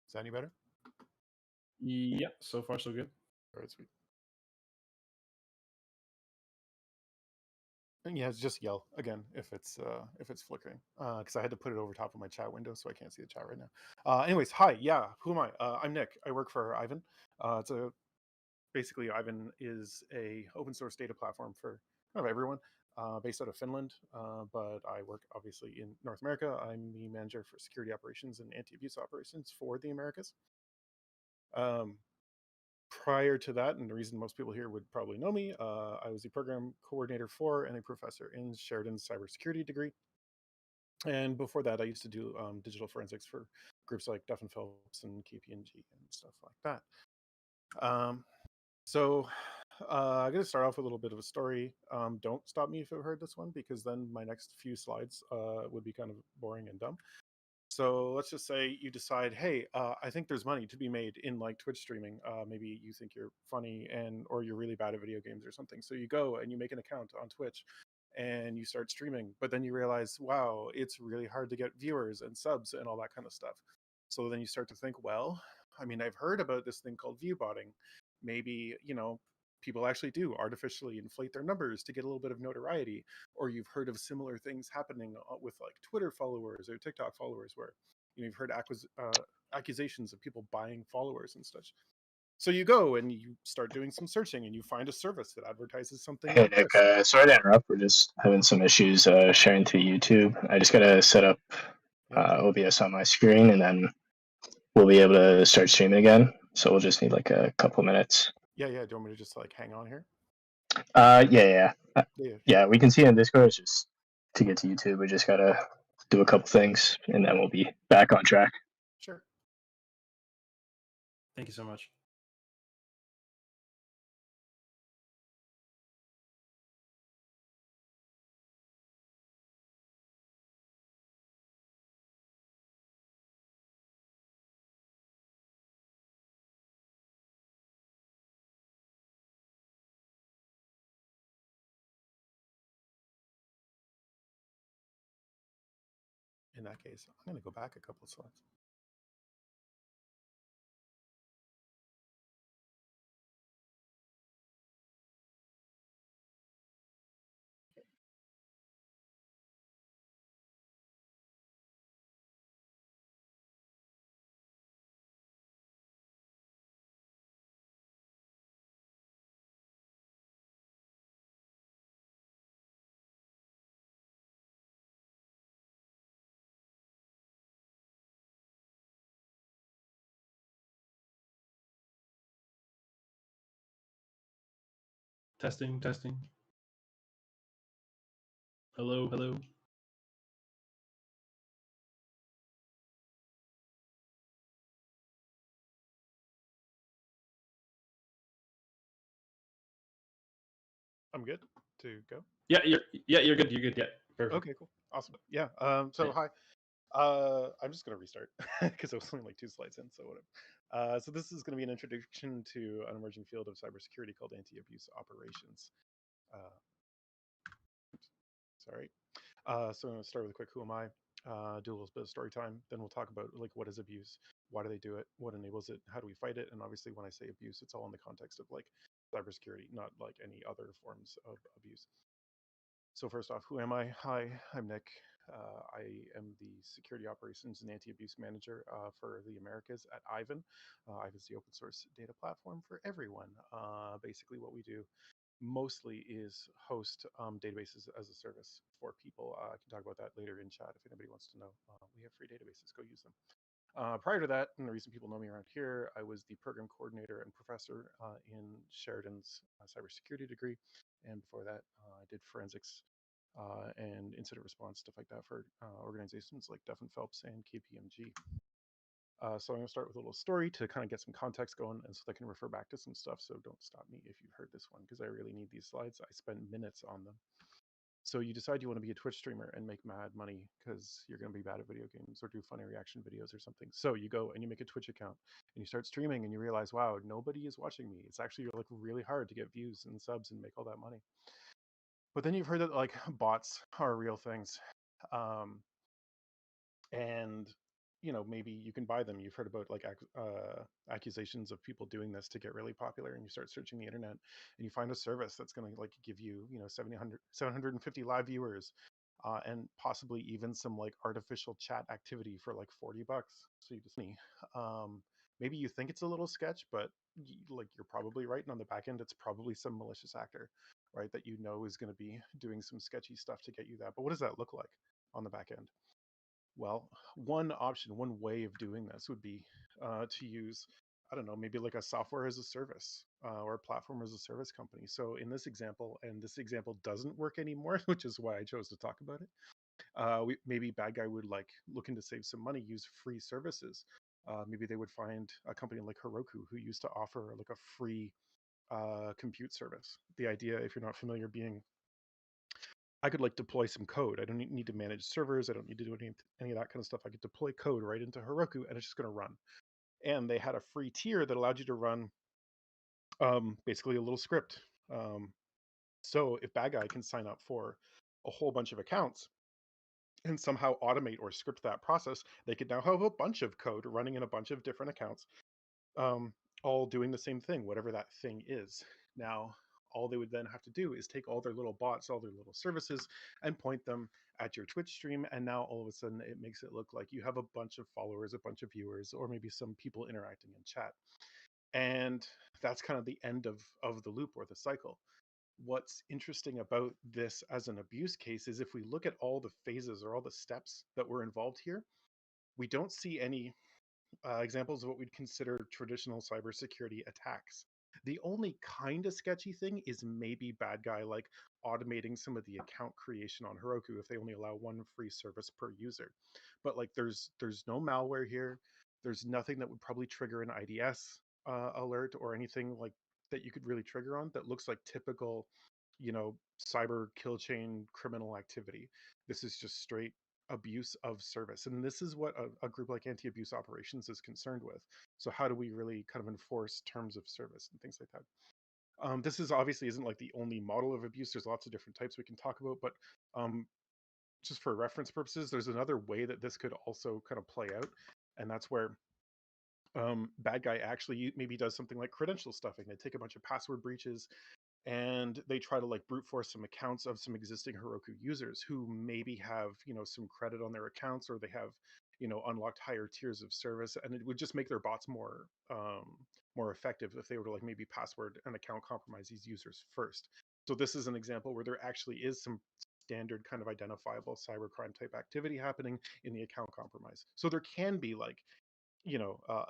H: Is that any better?
A: Yeah, so far so good.
H: All right, sweet. And yeah, just yell again if it's flickering, because I had to put it over top of my chat window, so I can't see the chat right now. Anyways, hi, yeah, who am I? I'm Nick. I work for Ivan. Basically Ivan is a open source data platform for kind of everyone, based out of Finland, but I work obviously in North America. I'm the manager for security operations and anti-abuse operations for the Americas. Prior to that, and the reason most people here would probably know me, I was the program coordinator for and a professor in Shodan's cybersecurity degree. And before that, I used to do digital forensics for groups like Duff and Phelps and KPMG and stuff like that. So I'm going to start off with a little bit of a story. Don't stop me if you've heard this one, because then my next few slides would be kind of boring and dumb. So let's just say you decide, hey, I think there's money to be made in like Twitch streaming. Maybe you think you're funny or you're really bad at video games or something. So you go and you make an account on Twitch and you start streaming, but then you realize, wow, it's really hard to get viewers and subs and all that kind of stuff. So then you start to think, well, I mean, I've heard about this thing called viewbotting. Maybe, people actually do artificially inflate their numbers to get a little bit of notoriety, or you've heard of similar things happening with like Twitter followers or TikTok followers, where you've heard accusations of people buying followers and such. So you go and you start doing some searching and you find a service that advertises something.
D: Hey Nick, sorry to interrupt. We're just having some issues sharing to YouTube. I just gotta set up OBS on my screen, and then we'll be able to start streaming again. So we'll just need like a couple minutes.
H: Yeah. Do you want me to just like hang on here?
D: Yeah. We can see in Discord. It's just to get to YouTube, we just gotta do a couple things, and then we'll be back on track.
H: Sure.
A: Thank you so much.
H: In that case, I'm going to go back a couple of slides.
A: Testing. Hello.
H: I'm good to go.
A: Yeah, you're good. You're good. Yeah, perfect.
H: Okay, cool, awesome. Yeah. So hi. I'm just gonna restart because I was only like 2 slides in, so whatever. So this is going to be an introduction to an emerging field of cybersecurity called anti-abuse operations. Sorry. So I'm going to start with a quick who am I, do a little bit of story time, then we'll talk about like what is abuse, why do they do it, what enables it, how do we fight it, and obviously when I say abuse, it's all in the context of like cybersecurity, not like any other forms of abuse. So first off, who am I? Hi, I'm Nick. I am the Security Operations and Anti-Abuse Manager for the Americas at Ivan. Ivan is the open source data platform for everyone. Basically what we do mostly is host databases as a service for people. I can talk about that later in chat if anybody wants to know. We have free databases, go use them. Prior to that, and the reason people know me around here, I was the program coordinator and professor in Sheridan's cybersecurity degree. And before that, I did forensics and incident response, stuff like that for organizations like Duff and Phelps and KPMG. So I'm going to start with a little story to kind of get some context going and so I can refer back to some stuff. So don't stop me if you've heard this one because I really need these slides. I spend minutes on them. So you decide you want to be a Twitch streamer and make mad money because you're going to be bad at video games or do funny reaction videos or something. So you go and you make a Twitch account and you start streaming and you realize, wow, nobody is watching me. It's actually like really hard to get views and subs and make all that money. But then you've heard that like bots are real things. And you know, maybe you can buy them. You've heard about like accusations of people doing this to get really popular, and you start searching the internet and you find a service that's going to like give you, you know, 750 live viewers and possibly even some like artificial chat activity for like $40. So you just maybe you think it's a little sketch, but like you're probably right, and on the back end it's probably some malicious actor, right, that you know is going to be doing some sketchy stuff to get you that. But what does that look like on the back end? Well, one option, one way of doing this would be to use, I don't know, maybe like a software as a service or a platform as a service company. So in this example, and this example doesn't work anymore, which is why I chose to talk about it. Maybe bad guy would like looking to save some money, use free services. Maybe they would find a company like Heroku who used to offer like a free compute service. The idea, if you're not familiar, being I could like deploy some code. I don't need to manage servers. I don't need to do any of that kind of stuff. I could deploy code right into Heroku and it's just going to run. And they had a free tier that allowed you to run basically a little script. So if bad guy can sign up for a whole bunch of accounts and somehow automate or script that process, they could now have a bunch of code running in a bunch of different accounts, all doing the same thing, whatever that thing is. Now, all they would then have to do is take all their little bots, all their little services, and point them at your Twitch stream. And now all of a sudden it makes it look like you have a bunch of followers, a bunch of viewers, or maybe some people interacting in chat. And that's kind of the end of the loop or the cycle. What's interesting about this as an abuse case is if we look at all the phases or all the steps that were involved here, we don't see any examples of what we'd consider traditional cybersecurity attacks. The only kind of sketchy thing is maybe bad guy like automating some of the account creation on Heroku if they only allow one free service per user. But like there's no malware here. There's nothing that would probably trigger an IDS alert or anything like that you could really trigger on that looks like typical, cyber kill chain criminal activity. This is just straight abuse of service. And this is what a group like Anti-Abuse Operations is concerned with. So how do we really kind of enforce terms of service and things like that? This is obviously isn't like the only model of abuse. There's lots of different types we can talk about, but just for reference purposes, there's another way that this could also kind of play out. And that's where bad guy actually maybe does something like credential stuffing. They take a bunch of password breaches and they try to like brute force some accounts of some existing Heroku users who maybe have, some credit on their accounts, or they have, unlocked higher tiers of service, and it would just make their bots more effective if they were to like maybe password and account compromise these users first. So this is an example where there actually is some standard kind of identifiable cybercrime type activity happening in the account compromise. So there can be like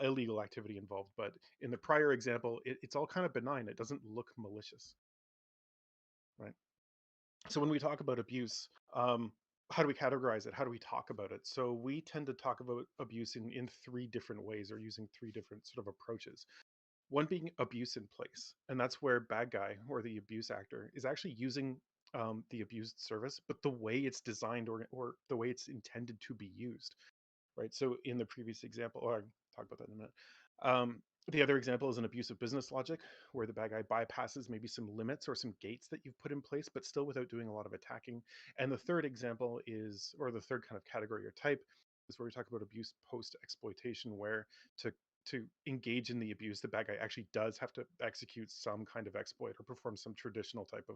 H: illegal activity involved, but in the prior example, it's all kind of benign. It doesn't look malicious, right? So when we talk about abuse, how do we categorize it? How do we talk about it? So we tend to talk about abuse in three different ways, or using three different sort of approaches. One being abuse in place, and that's where bad guy or the abuse actor is actually using the abused service, but the way it's designed or the way it's intended to be used. Right. So in the previous example, or I'll talk about that in a minute. The other example is an abuse of business logic, where the bad guy bypasses maybe some limits or some gates that you've put in place, but still without doing a lot of attacking. And the third example is, or the third kind of category or type, is where we talk about abuse post exploitation, where to engage in the abuse, the bad guy actually does have to execute some kind of exploit or perform some traditional type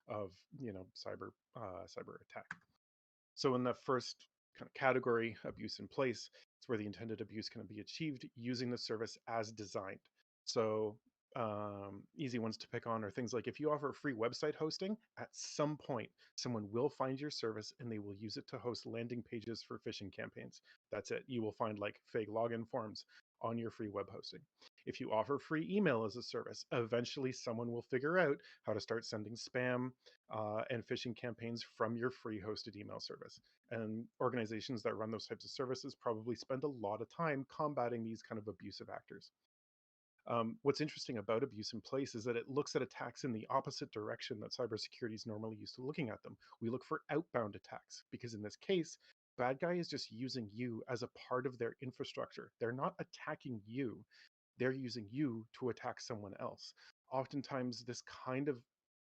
H: of cyber attack. So in the first kind of category, abuse in place, it's where the intended abuse can be achieved using the service as designed. So easy ones to pick on are things like if you offer free website hosting, at some point someone will find your service and they will use it to host landing pages for phishing campaigns. That's it. You will find like fake login forms on your free web hosting. If you offer free email as a service, eventually someone will figure out how to start sending spam and phishing campaigns from your free hosted email service. And organizations that run those types of services probably spend a lot of time combating these kind of abusive actors. What's interesting about abuse in place is that it looks at attacks in the opposite direction that cybersecurity is normally used to looking at them. We look for outbound attacks because in this case, bad guy is just using you as a part of their infrastructure. They're not attacking you. They're using you to attack someone else. Oftentimes, this kind of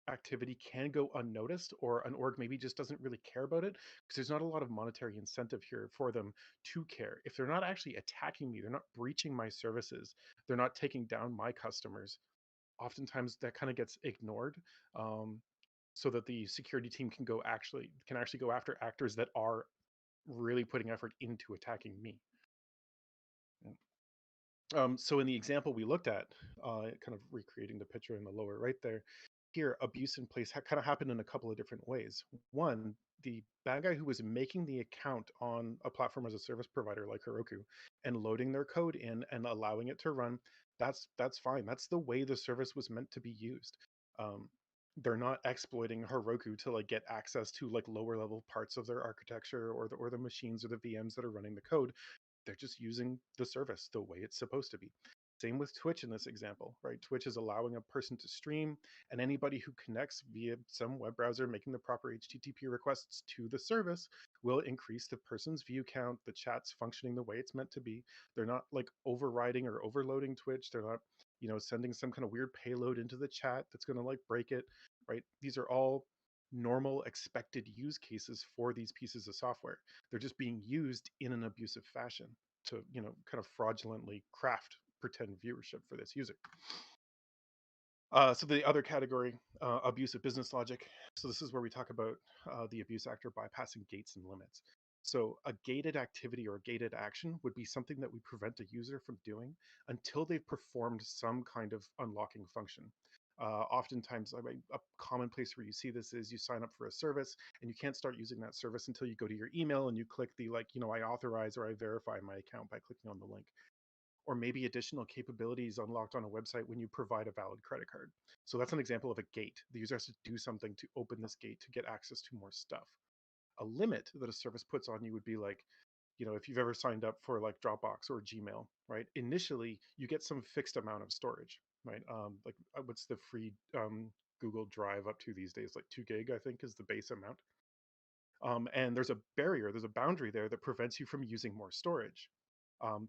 H: activity can go unnoticed, or an org maybe just doesn't really care about it because there's not a lot of monetary incentive here for them to care. If they're not actually attacking me, they're not breaching my services, they're not taking down my customers, oftentimes that kind of gets ignored, so that the security team can actually go after actors that are really putting effort into attacking me. So in the example we looked at, kind of recreating the picture in the lower right there, here abuse in place kind of happened in a couple of different ways. One, the bad guy who was making the account on a platform as a service provider like Heroku and loading their code in and allowing it to run, that's fine. That's the way the service was meant to be used. They're not exploiting Heroku to like get access to like lower level parts of their architecture or the machines or the VMs that are running the code. They're just using the service the way it's supposed to be. Same with Twitch in this example, right? Twitch is allowing a person to stream, and anybody who connects via some web browser making the proper HTTP requests to the service will increase the person's view count. The chat's functioning the way it's meant to be. They're not like overriding or overloading Twitch. They're not, sending some kind of weird payload into the chat that's going to like break it, right? These are all normal expected use cases for these pieces of software. They're just being used in an abusive fashion to, kind of fraudulently craft pretend viewership for this user. So the other category, abusive business logic. So this is where we talk about the abuse actor bypassing gates and limits. So a gated activity or a gated action would be something that we prevent a user from doing until they've performed some kind of unlocking function. Oftentimes, a common place where you see this is you sign up for a service and you can't start using that service until you go to your email and you click the I authorize or I verify my account by clicking on the link. Or maybe additional capabilities unlocked on a website when you provide a valid credit card. So that's an example of a gate. The user has to do something to open this gate to get access to more stuff. A limit that a service puts on you would be like, if you've ever signed up for like Dropbox or Gmail, right? Initially, you get some fixed amount of storage, right? What's the free Google Drive up to these days? Like 2 gig, I think, is the base amount. And there's a barrier, there's a boundary there that prevents you from using more storage.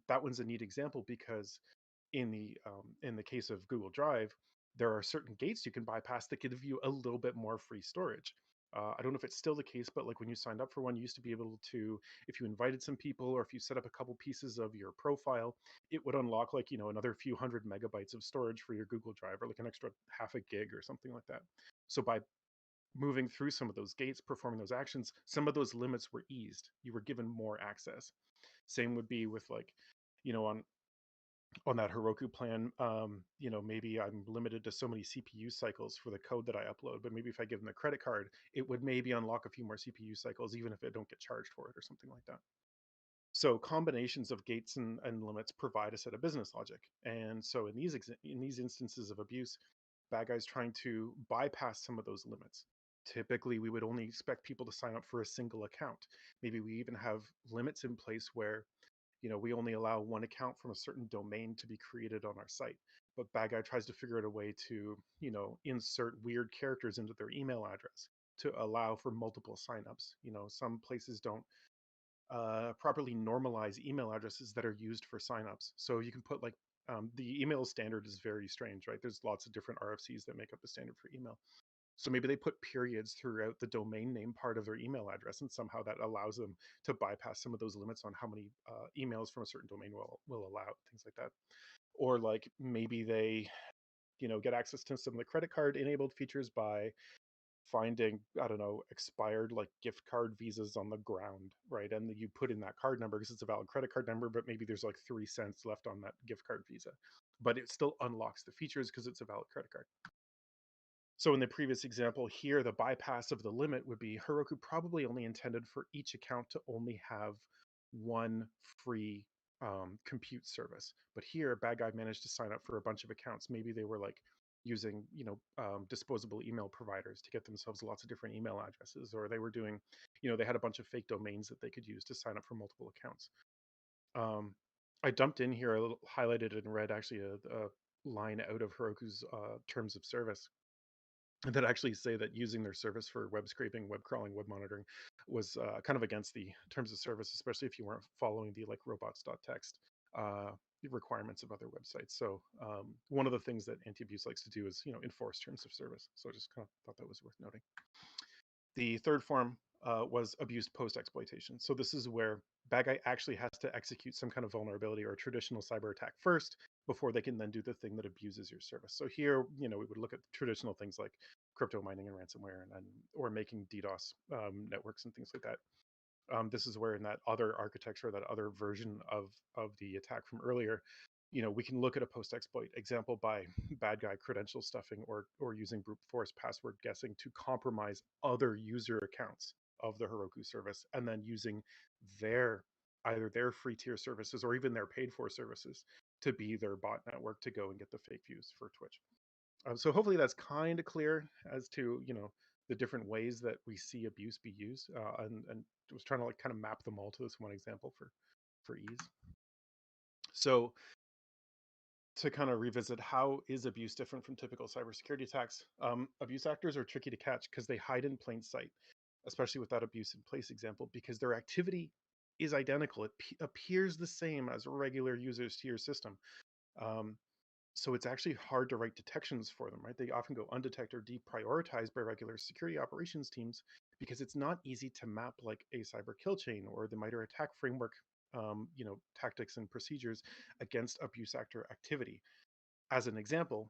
H: That one's a neat example because in the case of Google Drive, there are certain gates you can bypass that give you a little bit more free storage. I don't know if it's still the case, but like when you signed up for one, you used to be able to, if you invited some people or if you set up a couple pieces of your profile, it would unlock like, another few hundred megabytes of storage for your Google Drive or like an extra half a gig or something like that. So by moving through some of those gates, performing those actions, some of those limits were eased. You were given more access. Same would be with like, on that Heroku plan, maybe I'm limited to so many CPU cycles for the code that I upload, but maybe if I give them a credit card, it would maybe unlock a few more CPU cycles, even if I don't get charged for it or something like that. So combinations of gates and limits provide a set of business logic. And so in these instances of abuse, bad guys trying to bypass some of those limits. Typically, we would only expect people to sign up for a single account. Maybe we even have limits in place where we only allow one account from a certain domain to be created on our site. But bad guy tries to figure out a way to, insert weird characters into their email address to allow for multiple signups. Some places don't properly normalize email addresses that are used for signups. So you can put like the email standard is very strange, right? There's lots of different RFCs that make up the standard for email. So maybe they put periods throughout the domain name part of their email address, and somehow that allows them to bypass some of those limits on how many emails from a certain domain will allow, things like that. Or like maybe they, get access to some of the credit card enabled features by finding, I don't know, expired like gift card visas on the ground, right? And you put in that card number because it's a valid credit card number, but maybe there's like 3 cents left on that gift card visa, but it still unlocks the features because it's a valid credit card. So in the previous example here, the bypass of the limit would be Heroku probably only intended for each account to only have one free compute service. But here, bad guy managed to sign up for a bunch of accounts. Maybe they were like using, disposable email providers to get themselves lots of different email addresses, or they were doing, they had a bunch of fake domains that they could use to sign up for multiple accounts. I dumped in here, highlighted in red, actually a line out of Heroku's terms of service that actually say that using their service for web scraping, web crawling, web monitoring was kind of against the terms of service, especially if you weren't following the like robots.txt requirements of other websites. So one of the things that anti-abuse likes to do is, enforce terms of service. So I just kind of thought that was worth noting. The third form was abuse post-exploitation. So this is where bad guy actually has to execute some kind of vulnerability or a traditional cyber attack first before they can then do the thing that abuses your service. So here, we would look at traditional things like crypto mining and ransomware or making DDoS networks and things like that. This is where in that other architecture, that other version of the attack from earlier, we can look at a post-exploit example by bad guy credential stuffing or using brute force password guessing to compromise other user accounts of the Heroku service, and then using either their free tier services or even their paid for services to be their bot network to go and get the fake views for Twitch. So hopefully that's kind of clear as to, the different ways that we see abuse be used, and was trying to like kind of map them all to this one example for ease. So to kind of revisit, how is abuse different from typical cybersecurity attacks? Abuse actors are tricky to catch because they hide in plain sight, especially with that abuse in place example, because their activity is identical. It appears the same as regular users to your system. So it's actually hard to write detections for them, right? They often go undetected or deprioritized by regular security operations teams because it's not easy to map like a cyber kill chain or the MITRE attack framework, tactics and procedures against abuse actor activity. As an example,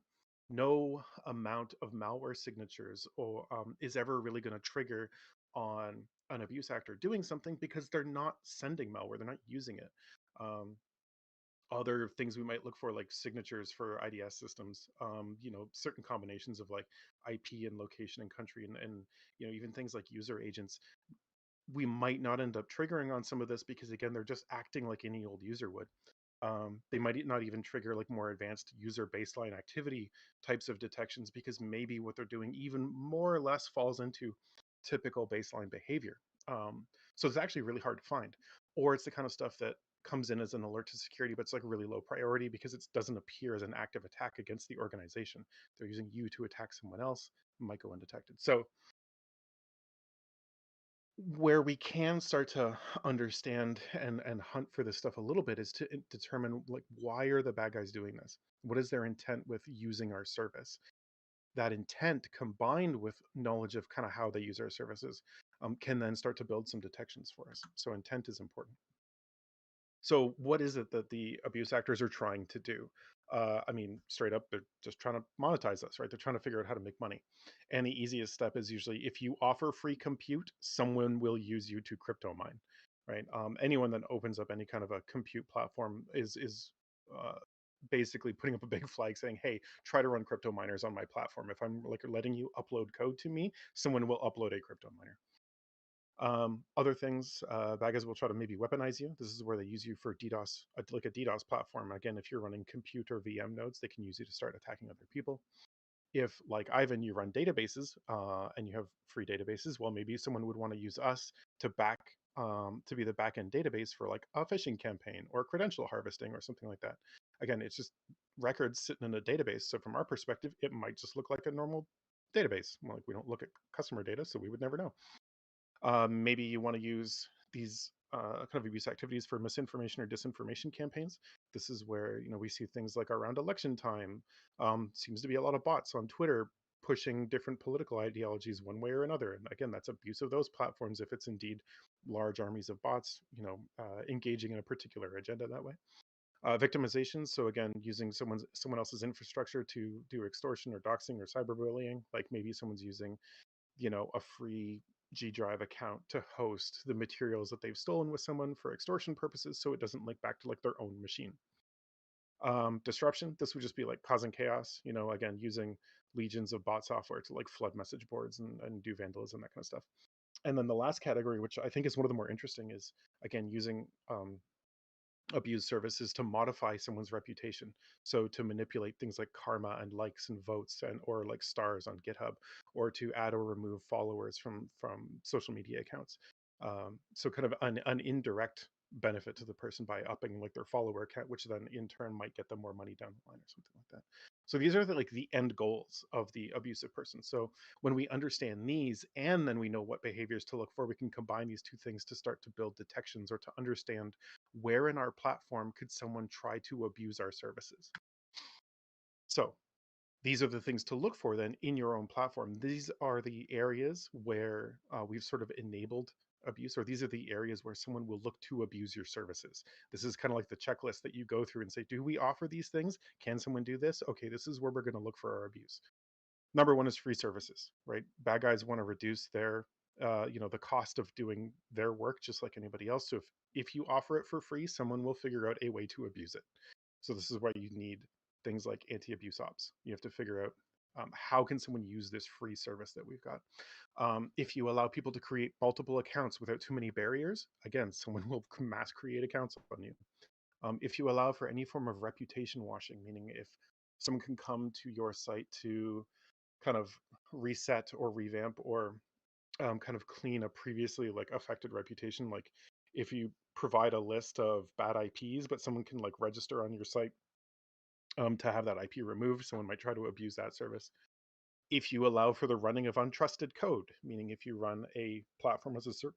H: no amount of malware signatures or is ever really going to trigger on an abuse actor doing something because they're not sending malware, they're not using it. Other things we might look for, like signatures for IDS systems, certain combinations of like IP and location and country, and even things like user agents. We might not end up triggering on some of this because, again, they're just acting like any old user would. They might not even trigger like more advanced user baseline activity types of detections, because maybe what they're doing even more or less falls into typical baseline behavior. So it's actually really hard to find, or it's the kind of stuff that comes in as an alert to security, but it's like really low priority because it doesn't appear as an active attack against the organization. They're using you to attack someone else, it might go undetected. So where we can start to understand and hunt for this stuff a little bit is to determine, like, why are the bad guys doing this? What is their intent with using our service? That intent, combined with knowledge of kind of how they use our services, can then start to build some detections for us. So intent is important. So what is it that the abuse actors are trying to do? I mean, straight up, they're just trying to monetize us, right? They're trying to figure out how to make money. And the easiest step is usually, if you offer free compute, someone will use you to crypto mine, right? Anyone that opens up any kind of a compute platform is basically putting up a big flag saying, hey, try to run crypto miners on my platform. If I'm like letting you upload code to me, someone will upload a crypto miner. Other things, bad guys will try to maybe weaponize you. This is where they use you for DDoS, like a DDoS platform. Again, if you're running compute or VM nodes, they can use you to start attacking other people. If, like Ivan, you run databases and you have free databases, well, maybe someone would want to use us to be the backend database for like a phishing campaign or credential harvesting or something like that. Again, it's just records sitting in a database. So from our perspective, it might just look like a normal database. Like, we don't look at customer data, so we would never know. Maybe you want to use these kind of abuse activities for misinformation or disinformation campaigns. This is where we see things like around election time. Seems to be a lot of bots on Twitter pushing different political ideologies one way or another. And again, that's abuse of those platforms if it's indeed large armies of bots, engaging in a particular agenda that way. Victimization. So again, using someone else's infrastructure to do extortion or doxing or cyberbullying. Like maybe someone's using a free G Drive account to host the materials that they've stolen with someone for extortion purposes, so it doesn't link back to like their own machine. Disruption. This would just be like causing chaos. Again, using legions of bot software to like flood message boards and do vandalism, that kind of stuff. And then the last category, which I think is one of the more interesting, is again using abuse services to modify someone's reputation. So to manipulate things like karma and likes and votes or like stars on GitHub, or to add or remove followers from social media accounts. So kind of an indirect benefit to the person by upping like their follower count, which then in turn might get them more money down the line or something like that. So these are the end goals of the abusive person. So when we understand these, and then we know what behaviors to look for, we can combine these two things to start to build detections or to understand where in our platform could someone try to abuse our services. So these are the things to look for then in your own platform. These are the areas where we've sort of enabled abuse, or these are the areas where someone will look to abuse your services. This is kind of like the checklist that you go through and say, do we offer these things? Can someone do this? Okay, this is where we're going to look for our abuse. Number one is free services, right? Bad guys want to reduce their the cost of doing their work just like anybody else. So if you offer it for free, someone will figure out a way to abuse it. So this is why you need things like anti-abuse ops. You have to figure out how can someone use this free service that we've got. If you allow people to create multiple accounts without too many barriers, again, someone will mass create accounts on you. If you allow for any form of reputation washing, meaning if someone can come to your site to kind of reset or revamp or kind of clean a previously like affected reputation, like if you provide a list of bad IPs, but someone can like register on your site to have that IP removed, someone might try to abuse that service. If you allow for the running of untrusted code, meaning if you run a platform as a service,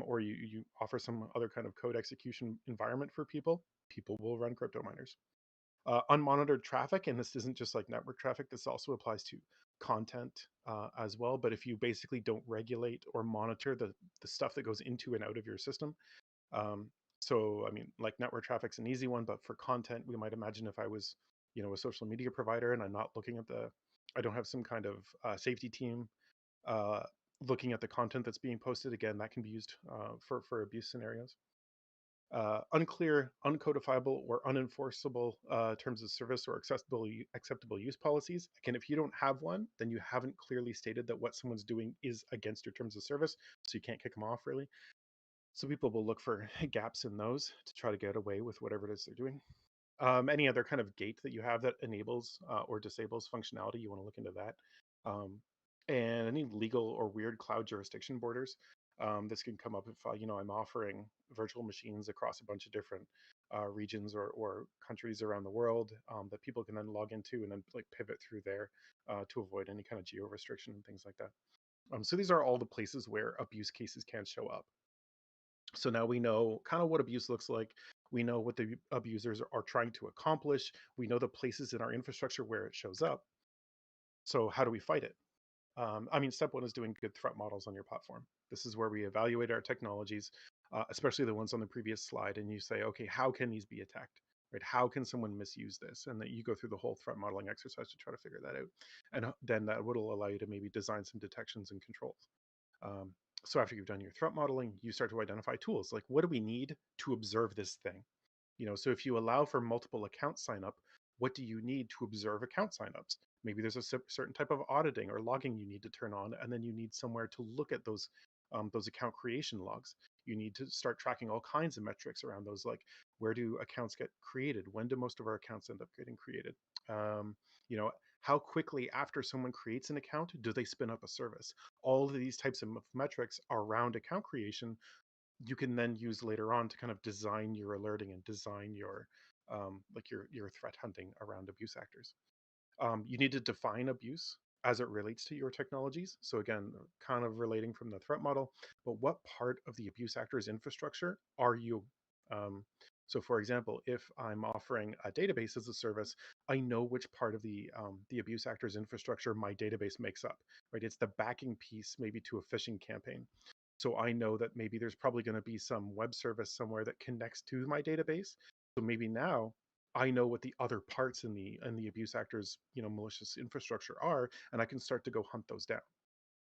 H: or you offer some other kind of code execution environment for people, people will run crypto miners. Unmonitored traffic, and this isn't just like network traffic, this also applies to content as well. But if you basically don't regulate or monitor the stuff that goes into and out of your system, so I mean, like network traffic's an easy one, but for content, we might imagine if I was, a social media provider and I'm not looking at I don't have some kind of safety team looking at the content that's being posted. Again, that can be used for abuse scenarios. unclear, uncodifiable, or unenforceable terms of service or acceptable use policies. Again, if you don't have one, then you haven't clearly stated that what someone's doing is against your terms of service, so you can't kick them off really. So people will look for gaps in those to try to get away with whatever it is they're doing. Any other kind of gate that you have that enables or disables functionality, you want to look into that. And any legal or weird cloud jurisdiction borders. This can come up if I'm offering virtual machines across a bunch of different regions or countries around the world that people can then log into and then like pivot through there to avoid any kind of geo restriction and things like that. So these are all the places where abuse cases can show up. So now we know kind of what abuse looks like. We know what the abusers are trying to accomplish. We know the places in our infrastructure where it shows up. So how do we fight it? Step one is doing good threat models on your platform. This is where we evaluate our technologies, especially the ones on the previous slide, and you say, okay, how can these be attacked? Right? How can someone misuse this? And that you go through the whole threat modeling exercise to try to figure that out. And then that will allow you to maybe design some detections and controls. So after you've done your threat modeling, you start to identify tools like what do we need to observe this thing? So if you allow for multiple account sign up, what do you need to observe account signups? Maybe there's a certain type of auditing or logging you need to turn on, and then you need somewhere to look at those account creation logs. You need to start tracking all kinds of metrics around those, like where do accounts get created? When do most of our accounts end up getting created? How quickly after someone creates an account do they spin up a service? All of these types of metrics around account creation you can then use later on to kind of design your alerting and design your your threat hunting around abuse actors. You need to define abuse as it relates to your technologies. So again, kind of relating from the threat model, but what part of the abuse actor's infrastructure are you? So for example, if I'm offering a database as a service, I know which part of the abuse actor's infrastructure my database makes up, right? It's the backing piece maybe to a phishing campaign. So I know that maybe there's probably going to be some web service somewhere that connects to my database. So maybe now I know what the other parts in the abuse actor's malicious infrastructure are, and I can start to go hunt those down.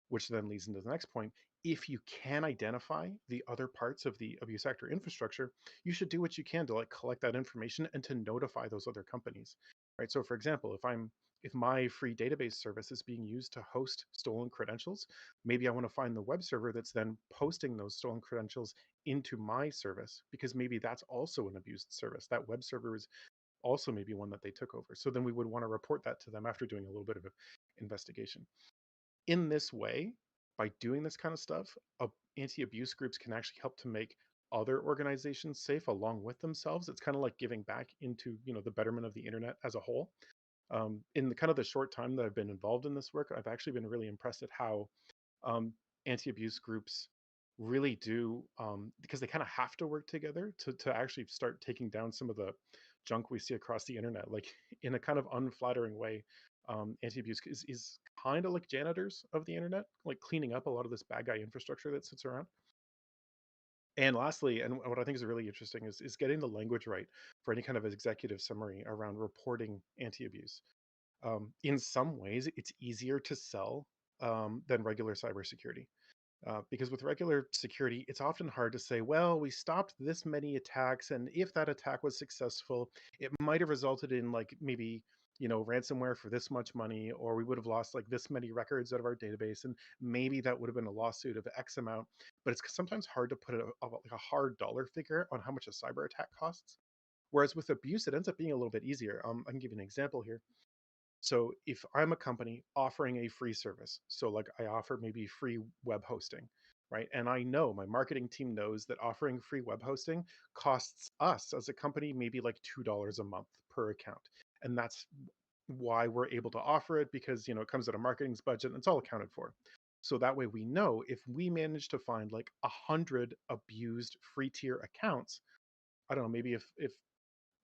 H: Which then leads into the next point. If you can identify the other parts of the abuse actor infrastructure, you should do what you can to like collect that information and to notify those other companies, right? So for example, if my free database service is being used to host stolen credentials, maybe I want to find the web server that's then posting those stolen credentials into my service because maybe that's also an abused service. That web server is also maybe one that they took over. So then we would want to report that to them after doing a little bit of investigation. In this way, by doing this kind of stuff, anti-abuse groups can actually help to make other organizations safe along with themselves. It's kind of like giving back into the betterment of the internet as a whole. In the kind of the short time that I've been involved in this work, I've actually been really impressed at how anti-abuse groups really do, because they kind of have to work together to actually start taking down some of the junk we see across the internet, like in a kind of unflattering way. Anti-abuse is kind of like janitors of the internet, like cleaning up a lot of this bad guy infrastructure that sits around. And lastly, and what I think is really interesting is getting the language right for any kind of executive summary around reporting anti-abuse. In some ways, it's easier to sell than regular cybersecurity. Because with regular security, it's often hard to say, well, we stopped this many attacks, and if that attack was successful, it might have resulted in like maybe ransomware for this much money, or we would have lost like this many records out of our database, and maybe that would have been a lawsuit of X amount. But it's sometimes hard to put like a hard dollar figure on how much a cyber attack costs. Whereas with abuse, it ends up being a little bit easier. I can give you an example here. So if I'm a company offering a free service, so like I offer maybe free web hosting, right? And I know my marketing team knows that offering free web hosting costs us as a company maybe like $2 a month per account. And that's why we're able to offer it because, it comes out of marketing's budget and it's all accounted for. So that way we know if we manage to find like 100 abused free tier accounts, I don't know, maybe if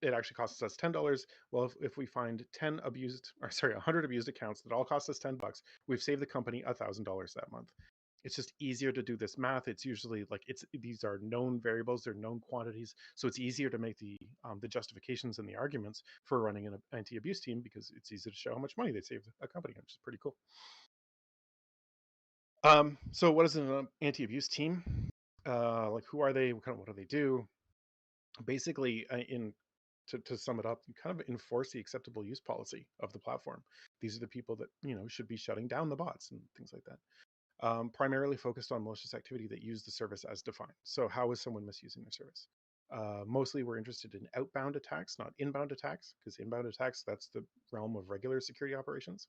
H: it actually costs us $10. Well, if we find 100 abused accounts that all cost us $10, we've saved the company $1,000 that month. It's just easier to do this math. It's usually like these are known variables, they're known quantities, so it's easier to make the justifications and the arguments for running an anti-abuse team because it's easy to show how much money they saved a company, which is pretty cool. So what is an anti-abuse team? Like who are they? What do they do? basically, to sum it up, you kind of enforce the acceptable use policy of the platform. These are the people that should be shutting down the bots and things like that. Primarily focused on malicious activity that use the service as defined. So how is someone misusing their service? Mostly we're interested in outbound attacks, not inbound attacks, because inbound attacks, that's the realm of regular security operations.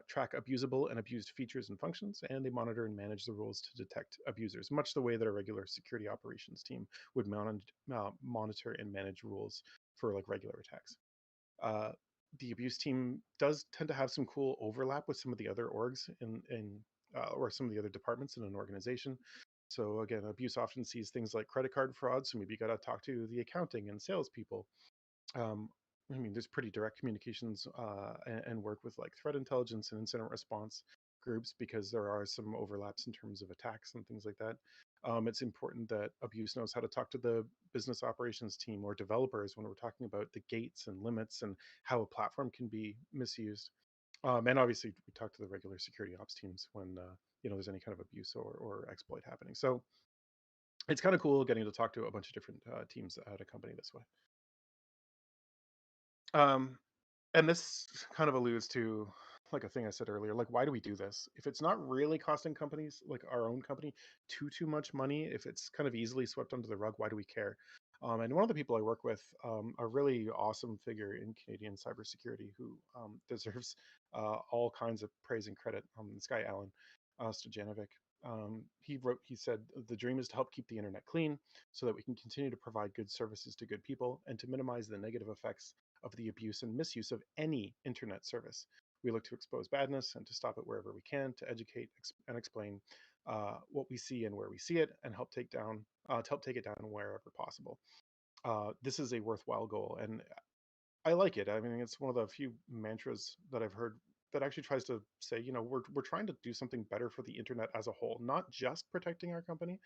H: Track abusable and abused features and functions, and they monitor and manage the rules to detect abusers, much the way that a regular security operations team would monitor and manage rules for like regular attacks. The abuse team does tend to have some cool overlap with some of the other orgs or some of the other departments in an organization. So again, abuse often sees things like credit card fraud, so maybe you got to talk to the accounting and salespeople. I mean, there's pretty direct communications and work with like threat intelligence and incident response groups, because there are some overlaps in terms of attacks and things like that. It's important that abuse knows how to talk to the business operations team or developers when we're talking about the gates and limits and how a platform can be misused. And obviously, we talk to the regular security ops teams when there's any kind of abuse or exploit happening. So it's kind of cool getting to talk to a bunch of different teams at a company this way. And this kind of alludes to like a thing I said earlier, like, why do we do this? If it's not really costing companies like our own company too much money, if it's kind of easily swept under the rug, why do we care? And one of the people I work with, a really awesome figure in Canadian cybersecurity who deserves all kinds of praise and credit, this guy, Alan Stojanovic. He said, the dream is to help keep the internet clean so that we can continue to provide good services to good people and to minimize the negative effects of the abuse and misuse of any internet service. We look to expose badness and to stop it wherever we can, to educate and explain what we see and where we see it, and help take it down wherever possible. This is a worthwhile goal, and I like it. I mean, it's one of the few mantras that I've heard that actually tries to say, we're trying to do something better for the internet as a whole, not just protecting our company,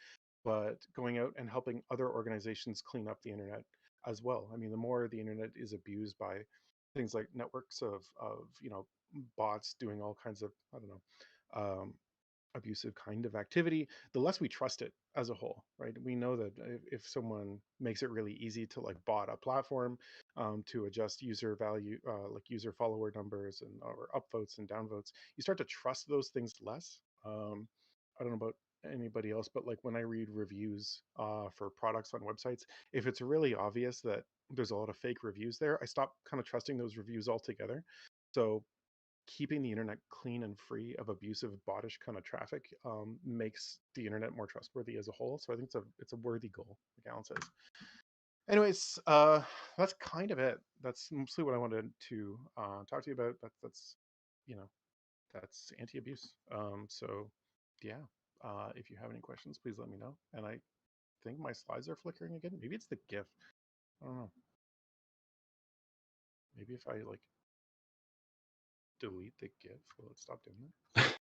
H: but going out and helping other organizations clean up the internet as well. I mean, the more the internet is abused by things like networks of bots doing all kinds of, I don't know, abusive kind of activity, the less we trust it as a whole, right? We know that if someone makes it really easy to like bot a platform, to adjust user value, like user follower numbers and or upvotes and downvotes, you start to trust those things less. I don't know about anybody else, but like when I read reviews for products on websites, if it's really obvious that there's a lot of fake reviews there, I stop kind of trusting those reviews altogether. So keeping the internet clean and free of abusive bottish kind of traffic makes the internet more trustworthy as a whole. So I think it's a worthy goal, like Alan says. Anyways, that's kind of it. That's mostly what I wanted to talk to you about. That's that's anti-abuse. So yeah, if you have any questions, please let me know. And I think my slides are flickering again. Maybe it's the GIF. I don't know. Maybe if I like delete the GIF, will it stop doing that?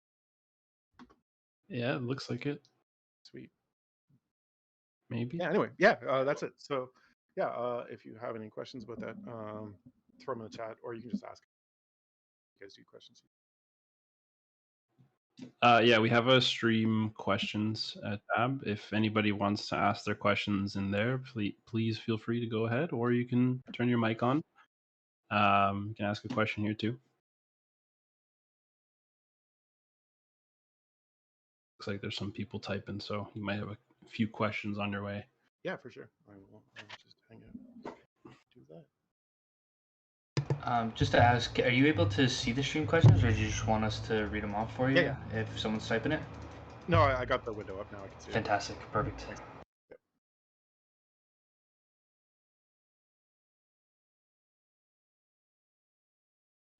A: Yeah, it looks like it.
H: Sweet.
A: Maybe.
H: Yeah, anyway, yeah, that's it. So yeah, if you have any questions about that, throw them in the chat, or you can just ask. You guys do questions.
A: Yeah, we have a stream questions tab. If anybody wants to ask their questions in there, please feel free to go ahead, or you can turn your mic on. You can ask a question here too. Looks like there's some people typing, so you might have a few questions on your way.
H: Yeah, for sure. I'll just hang out. Do that.
I: Just to ask, are you able to see the stream questions, or do you just want us to read them off for you if someone's typing it?
H: No, I got the window up now. I can see it.
I: Fantastic. Perfect.
H: Thanks. Yep.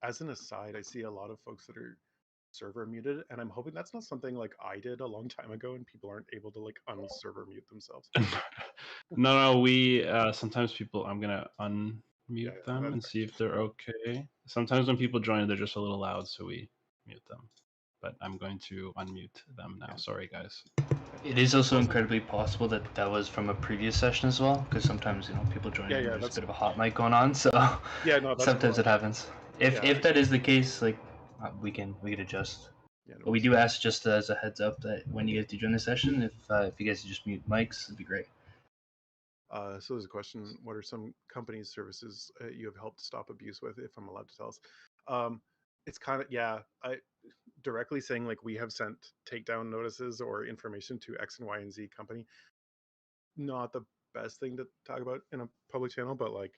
H: As an aside, I see a lot of folks that are server muted, and I'm hoping that's not something like I did a long time ago and people aren't able to like unserver mute themselves.
A: No, we sometimes people, I'm gonna unmute them and see if they're okay. Sometimes when people join, they're just a little loud, so we mute them. But I'm going to unmute them now. Sorry, guys.
I: It is also incredibly possible that that was from a previous session as well, because sometimes people join and there's a bit of a hot mic going on, so
H: yeah, no,
I: sometimes it happens. If that is the case, like we can adjust.
H: Yeah,
I: but we do ask just as a heads up that when you guys do join the session, if you guys just mute mics, it'd be great.
H: So there's a question: what are some companies' services you have helped stop abuse with? If I'm allowed to tell us, it's kind of I directly saying like we have sent takedown notices or information to X and Y and Z company. Not the best thing to talk about in a public channel, but like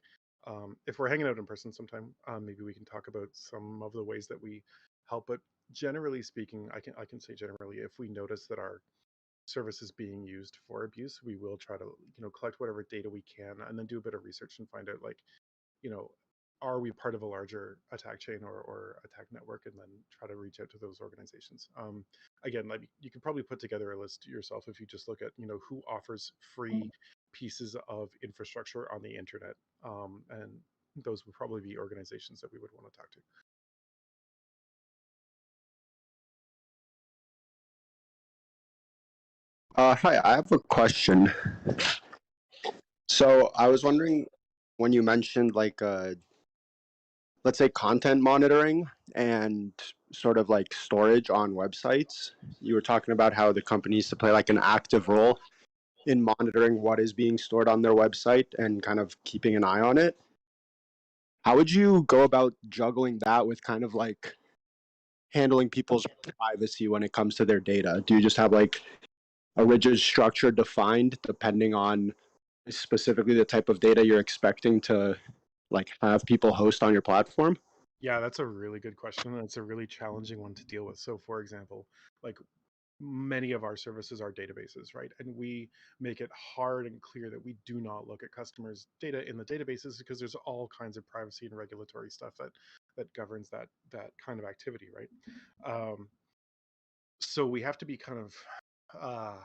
H: if we're hanging out in person sometime, maybe we can talk about some of the ways that we help. But generally speaking, I can say generally, if we notice that our service is being used for abuse, we will try to collect whatever data we can and then do a bit of research and find out like you know are we part of a larger attack chain or attack network, and then try to reach out to those organizations. Again, like you could probably put together a list yourself if you just look at who offers free pieces of infrastructure on the internet, and those would probably be organizations that we would want to talk to.
C: Hi, I have a question. So I was wondering when you mentioned like let's say content monitoring and sort of like storage on websites, you were talking about how the company needs to play like an active role in monitoring what is being stored on their website and kind of keeping an eye on it. How would you go about juggling that with kind of like handling people's privacy when it comes to their data? Do you just have like a rigid structure defined depending on specifically the type of data you're expecting to like have people host on your platform?
H: Yeah, that's a really good question, and it's a really challenging one to deal with. So for example, like many of our services are databases, right? And we make it hard and clear that we do not look at customers' data in the databases because there's all kinds of privacy and regulatory stuff that governs that kind of activity, right? Um, so we have to be kind of uh,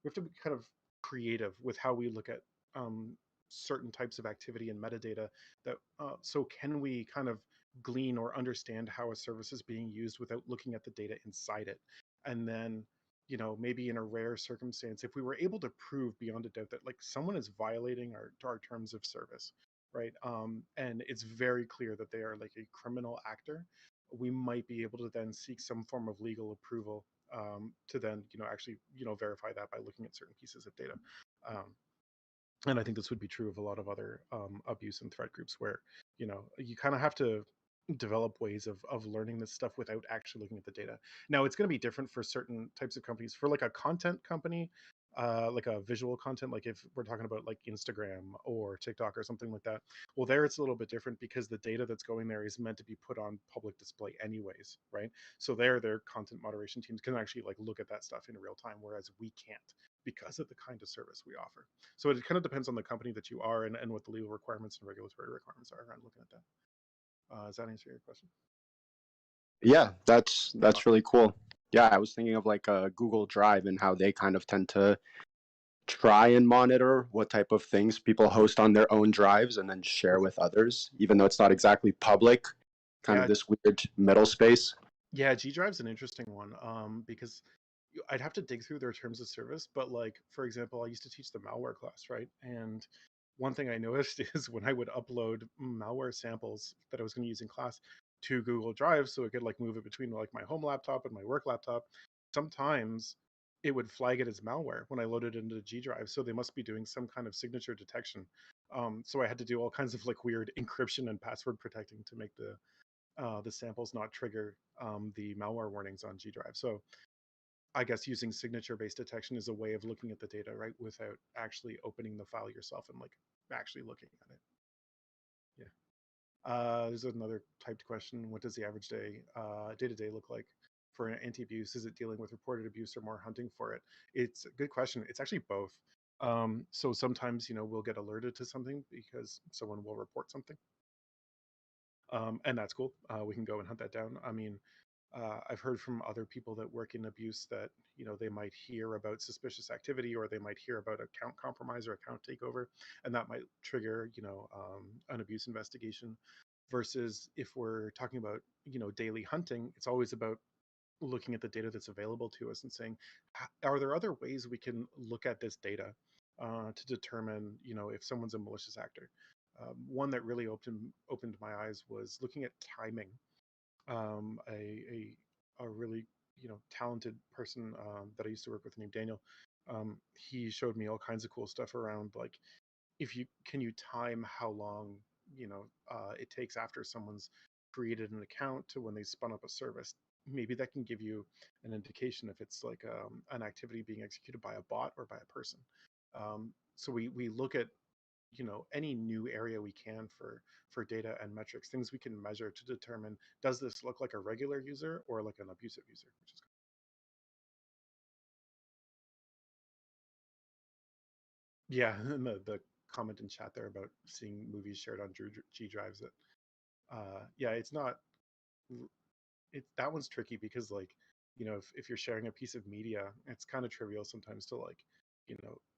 H: we have to be kind of creative with how we look at um, certain types of activity and metadata. That so can we kind of glean or understand how a service is being used without looking at the data inside it, and then maybe in a rare circumstance, if we were able to prove beyond a doubt that like someone is violating our terms of service, right, and it's very clear that they are like a criminal actor, we might be able to then seek some form of legal approval to then actually verify that by looking at certain pieces of data. And I think this would be true of a lot of other abuse and threat groups where you kind of have to develop ways of learning this stuff without actually looking at the data. Now it's going to be different for certain types of companies. For like a content company, like a visual content, like if we're talking about like Instagram or TikTok or something like that, well, there it's a little bit different because the data that's going there is meant to be put on public display anyways, right? So their content moderation teams can actually like look at that stuff in real time, whereas we can't because of the kind of service we offer. So it kind of depends on the company that you are and what the legal requirements and regulatory requirements are around looking at that. Does that answer your question?
C: Yeah, that's really cool. Yeah, I was thinking of like a Google Drive and how they kind of tend to try and monitor what type of things people host on their own drives and then share with others, even though it's not exactly public, kind of this weird middle space.
H: Yeah, G Drive's an interesting one because I'd have to dig through their terms of service. But like, for example, I used to teach the malware class, right? And one thing I noticed is when I would upload malware samples that I was going to use in class to Google Drive so it could like move it between like my home laptop and my work laptop, sometimes it would flag it as malware when I loaded it into G Drive. So they must be doing some kind of signature detection. So I had to do all kinds of like weird encryption and password protecting to make the samples not trigger the malware warnings on G Drive. So I guess using signature-based detection is a way of looking at the data, right, without actually opening the file yourself and like actually looking at it. Yeah. There's another typed question. What does the average day-to-day look like for an anti-abuse? Is it dealing with reported abuse or more hunting for it? It's a good question. It's actually both. So sometimes, we'll get alerted to something because someone will report something. And that's cool. We can go and hunt that down. I mean, I've heard from other people that work in abuse that they might hear about suspicious activity or they might hear about account compromise or account takeover, and that might trigger an abuse investigation. Versus if we're talking about daily hunting, it's always about looking at the data that's available to us and saying, are there other ways we can look at this data to determine if someone's a malicious actor? One that really opened my eyes was looking at timing. A really talented person that I used to work with named Daniel he showed me all kinds of cool stuff around like if you time how long it takes after someone's created an account to when they spun up a service. Maybe that can give you an indication if it's like an activity being executed by a bot or by a person. So we look at any new area we can for data and metrics, things we can measure to determine, does this look like a regular user or like an abusive user, which is yeah. And the comment in chat there about seeing movies shared on G drives, that yeah, it's not that one's tricky because like if you're sharing a piece of media, it's kind of trivial sometimes to like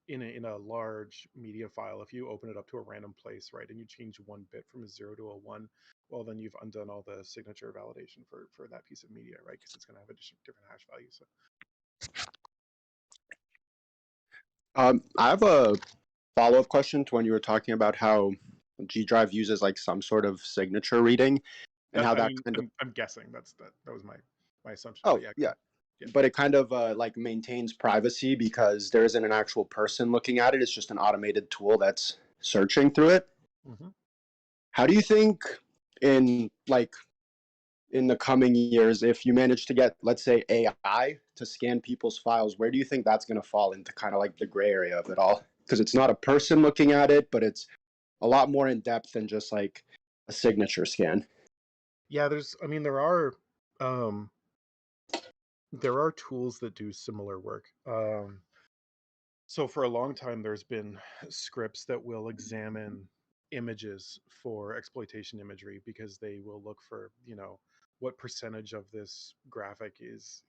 H: in a large media file, if you open it up to a random place, right, and you change one bit from a 0 to a 1, well then you've undone all the signature validation for that piece of media, right, because it's going to have a different hash value. So
C: I have a follow-up question to when you were talking about how G Drive uses like some sort of signature reading and how that kind of
H: I'm guessing that was my assumption.
C: oh
H: But
C: yeah.
H: Yeah.
C: But it kind of like maintains privacy because there isn't an actual person looking at it. It's just an automated tool that's searching through it.
H: Mm-hmm.
C: How do you think in the coming years, if you manage to get, let's say, AI to scan people's files, where do you think that's going to fall into kind of like the gray area of it all? Because it's not a person looking at it, but it's a lot more in depth than just like a signature scan.
H: Yeah, there are tools that do similar work. So for a long time, there's been scripts that will examine images for exploitation imagery because they will look for, what percentage of this graphic is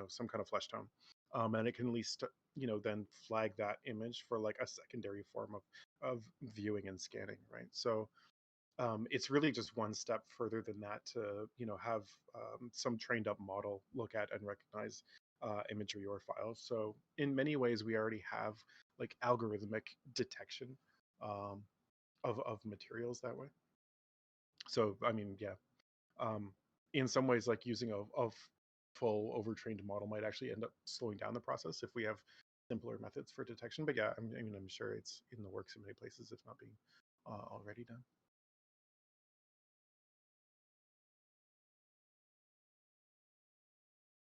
H: some kind of flesh tone, and it can at least then flag that image for like a secondary form of viewing and scanning, right? So it's really just one step further than that to have some trained up model look at and recognize imagery or files. So in many ways we already have like algorithmic detection um, of materials that way. So I mean, yeah, in some ways like using a full overtrained model might actually end up slowing down the process if we have simpler methods for detection. But yeah, I'm sure it's in the works in many places, if not being already done.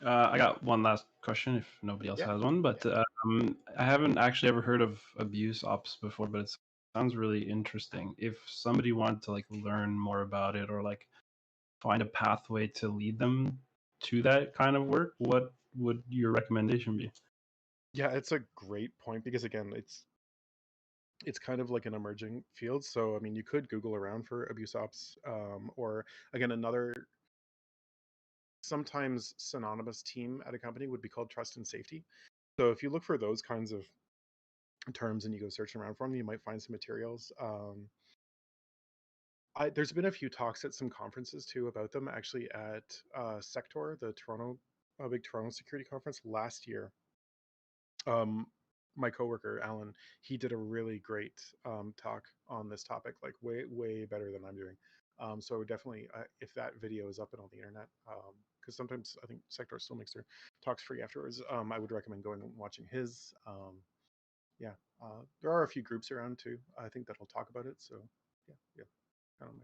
A: I got one last question if nobody else has one, but I haven't actually ever heard of abuse ops before, but it sounds really interesting. If somebody wanted to like learn more about it or like find a pathway to lead them to that kind of work, what would your recommendation be?
H: Yeah, it's a great point because again, it's kind of like an emerging field. So I mean, you could Google around for abuse ops, or again, another sometimes synonymous team at a company would be called trust and safety. So if you look for those kinds of terms and you go searching around for them, you might find some materials. There's been a few talks at some conferences too about them. Actually, at Sector, the big Toronto security conference last year. My coworker Alan, he did a really great talk on this topic, like way better than I'm doing. So definitely, if that video is up and on the internet, because sometimes I think Sector still makes their talks free afterwards, I would recommend going and watching his. Yeah, there are a few groups around too, I think, that'll talk about it. So yeah, kind of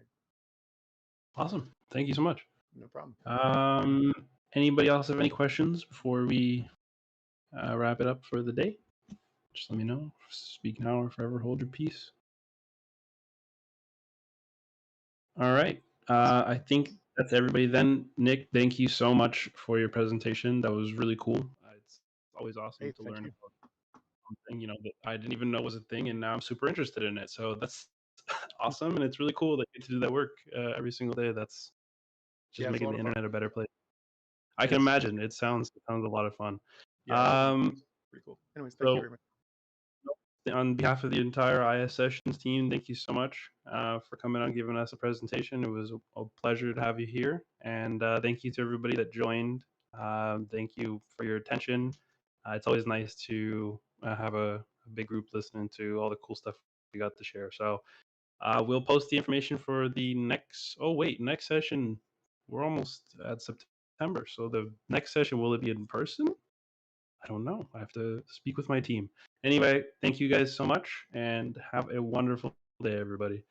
A: Awesome. Thank you so much.
H: no problem.
A: Anybody else have any questions before we wrap it up for the day? Just let me know. Speak now or forever hold your peace. All right. I think that's everybody then. Nick, thank you so much for your presentation. That was really cool. It's always awesome to learn about something, that I didn't even know was a thing, and now I'm super interested in it. So that's awesome, and it's really cool that you get to do that work every single day. That's just making the internet a better place. I can imagine. It sounds a lot of fun.
H: Yeah, pretty cool. Anyways, thank you very much.
A: On behalf of the entire ISSessions team, thank you so much for coming on, giving us a presentation. It was a pleasure to have you here, and thank you to everybody that joined. Thank you for your attention. It's always nice to have a big group listening to all the cool stuff we got to share. So we'll post the information for the next. Oh wait, next session. We're almost at September, so the next session, will it be in person? I don't know. I have to speak with my team. Anyway, thank you guys so much, and have a wonderful day, everybody.